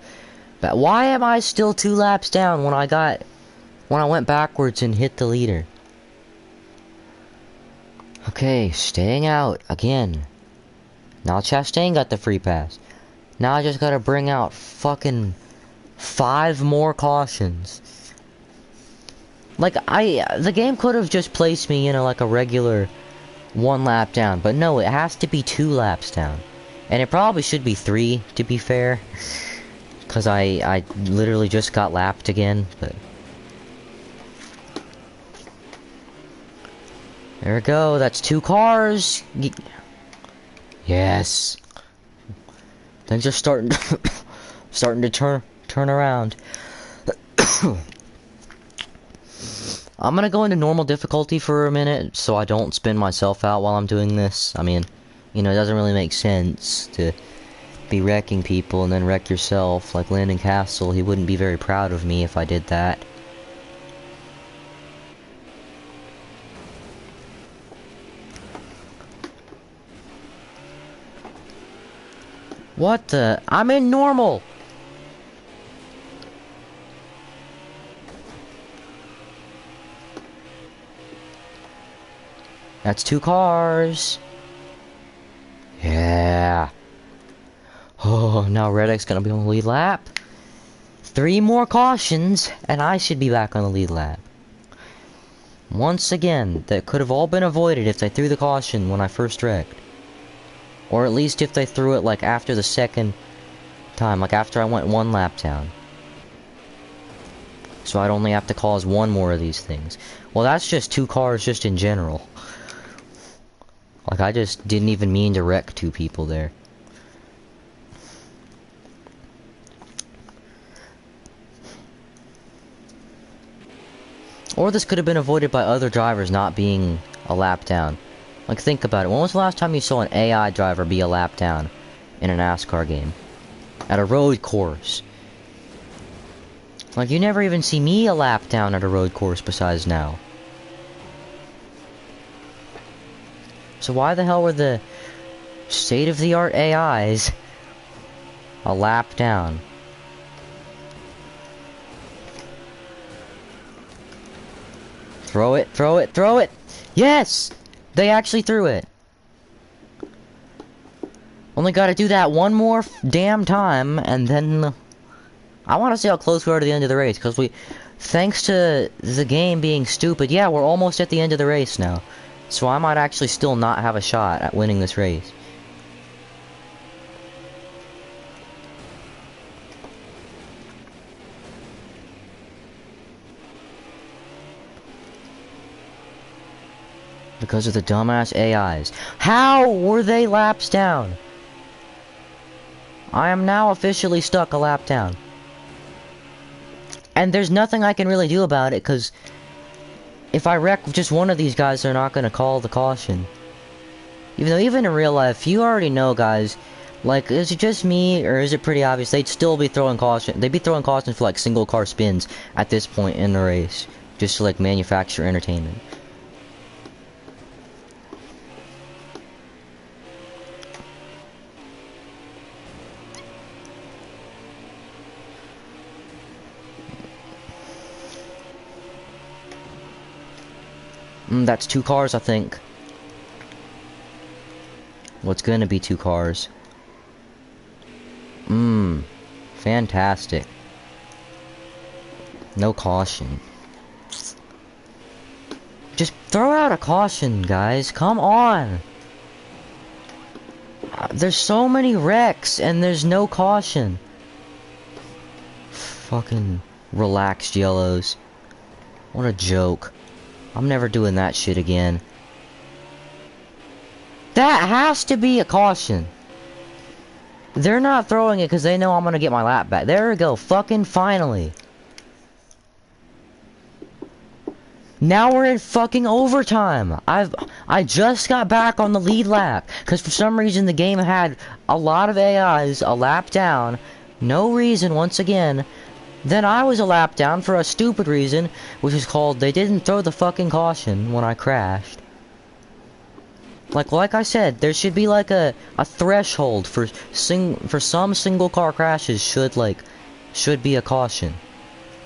But why am I still 2 laps down when I went backwards and hit the leader? Okay, staying out again. Now Chastain got the free pass. Now I just gotta bring out fucking 5 more cautions. Like, the game could have just placed me in like a regular 1 lap down, but no, it has to be 2 laps down. And it probably should be 3, to be fair. Because I literally just got lapped again, but... There we go, that's 2 cars! Yes! Things are starting to turn around. I'm gonna go into normal difficulty for a minute, so I don't spin myself out while I'm doing this. I mean, you know, it doesn't really make sense to be wrecking people and then wreck yourself. Like Landon Castle, he wouldn't be very proud of me if I did that. What the? I'm in normal! That's 2 cars. Yeah. Oh, now Reddick's gonna be on the lead lap. 3 more cautions, and I should be back on the lead lap. Once again, that could have all been avoided if they threw the caution when I first wrecked. Or at least if they threw it like after the second time, like after I went 1 lap down. So I'd only have to cause 1 more of these things. Well, that's just 2 cars just in general. Like, I just didn't even mean to wreck 2 people there. Or this could have been avoided by other drivers not being a lap down. Like, think about it. When was the last time you saw an AI driver be a lap down in a NASCAR game? At a road course. Like, you never even see me a lap down at a road course besides now. So why the hell were the state-of-the-art AIs a lap down? Throw it, throw it, throw it! Yes! They actually threw it. Only gotta do that 1 more damn time, and then... I want to see how close we are to the end of the race, because thanks to the game being stupid, yeah, we're almost at the end of the race now. So I might actually still not have a shot at winning this race. Because of the dumbass AIs. How were they laps down? I am now officially stuck a lap down. And there's nothing I can really do about it, because if I wreck just one of these guys, they're not going to call the caution. Even though, even in real life, you already know, guys, like, is it just me, or is it pretty obvious? They'd still be throwing caution. They'd be throwing cautions for, like, single car spins at this point in the race. Just to, like, manufacture entertainment. That's 2 cars, I think. What's gonna be 2 cars? Fantastic. No caution. Just throw out a caution, guys. Come on. There's so many wrecks, and there's no caution. Fucking relaxed yellows. What a joke. I'm never doing that shit again. That has to be a caution. They're not throwing it because they know I'm gonna get my lap back. There we go. Fucking finally. Now we're in fucking overtime. I just got back on the lead lap because for some reason the game had a lot of AIs a lap down. No reason once again. Then I was a lap down for a stupid reason, which is called they didn't throw the fucking caution when I crashed. Like I said, there should be like a threshold for some single car crashes should be a caution.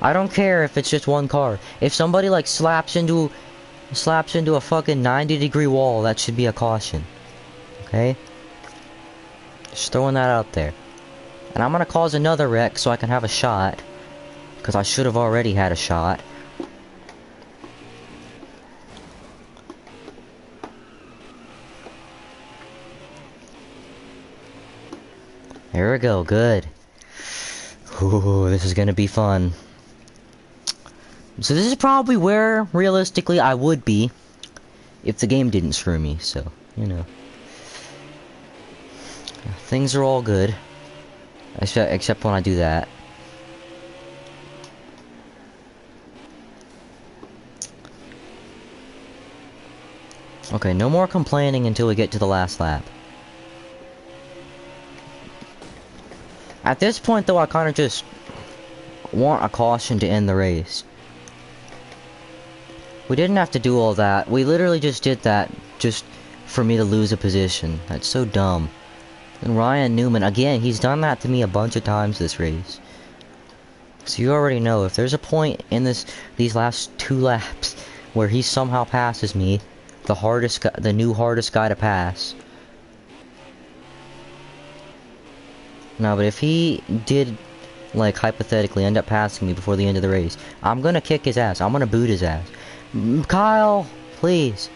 I don't care if it's just 1 car. If somebody like slaps into a fucking 90-degree wall, that should be a caution. Okay? Just throwing that out there. And I'm gonna cause another wreck so I can have a shot. Because I should have already had a shot. There we go, good. Ooh, this is gonna be fun. So this is probably where, realistically, I would be if the game didn't screw me, so, you know. Things are all good. Except when I do that. Okay, no more complaining until we get to the last lap. At this point, though, I kind of just want a caution to end the race. We didn't have to do all that. We literally just did that just for me to lose a position. That's so dumb. And Ryan Newman, again, he's done that to me a bunch of times this race. So you already know, if there's a point in these last 2 laps where he somehow passes me, the new hardest guy to pass. No, but if he did, like, hypothetically end up passing me before the end of the race, I'm gonna kick his ass. I'm gonna boot his ass. Kyle, please.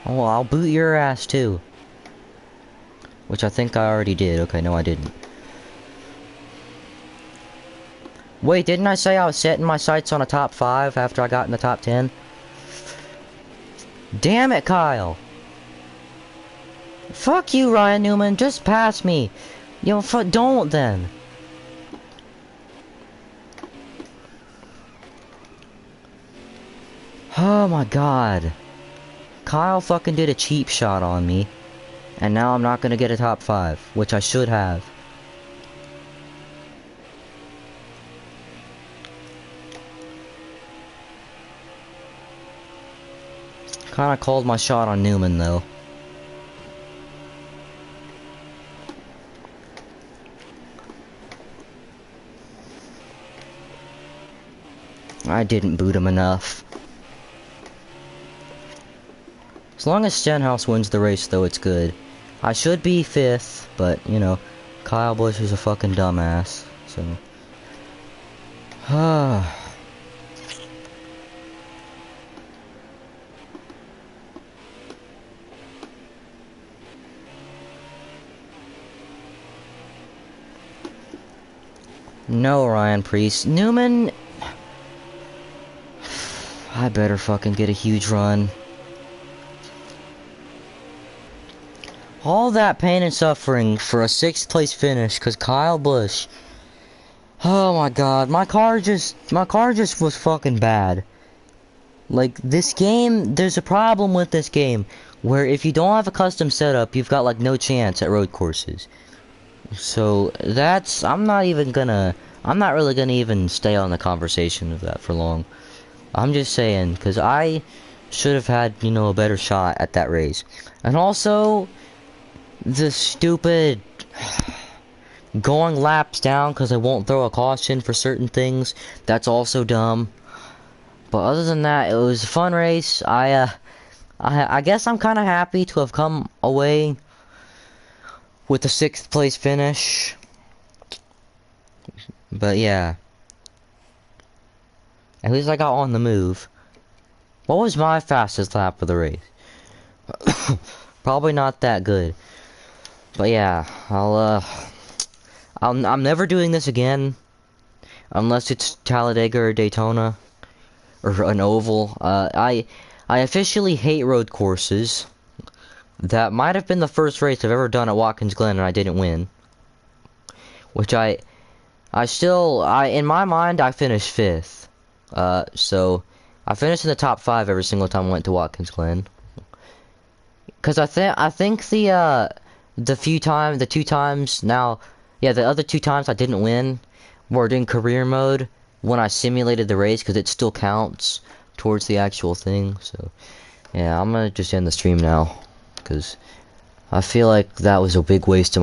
Oh, I'll boot your ass too. Which I think I already did. Okay, no I didn't. Wait, didn't I say I was setting my sights on a top 5 after I got in the top 10? Damn it, Kyle! Fuck you, Ryan Newman, just pass me! Yo, don't then! Oh my god. Kyle fucking did a cheap shot on me. And now I'm not gonna get a top 5, which I should have. Kinda called my shot on Newman though. I didn't boot him enough. As long as Stenhouse wins the race though, it's good. I should be 5th, but, you know, Kyle Busch is a fucking dumbass, so... No, Ryan Priest. Newman... I better fucking get a huge run. All that pain and suffering for a 6th place finish, cause Kyle Busch. Oh my god, my car just was fucking bad. Like, this game, there's a problem with this game, where if you don't have a custom setup, you've got like no chance at road courses. So, I'm not really gonna even stay on the conversation of that for long. I'm just saying, cause I should have had, you know, a better shot at that race. And also... the stupid going laps down because I won't throw a caution for certain things. That's also dumb. But other than that, it was a fun race. I guess I'm kind of happy to have come away with a 6th place finish. But yeah. At least I got on the move. What was my fastest lap of the race? Probably not that good. But yeah, I'm never doing this again, unless it's Talladega or Daytona, or an oval. I officially hate road courses. That might have been the first race I've ever done at Watkins Glen and I didn't win. Which in my mind, I finished 5th. So, I finished in the top 5 every single time I went to Watkins Glen. Cause I think the other 2 times I didn't win were in career mode when I simulated the race, because it still counts towards the actual thing. So yeah, I'm gonna just end the stream now because I feel like that was a big waste of my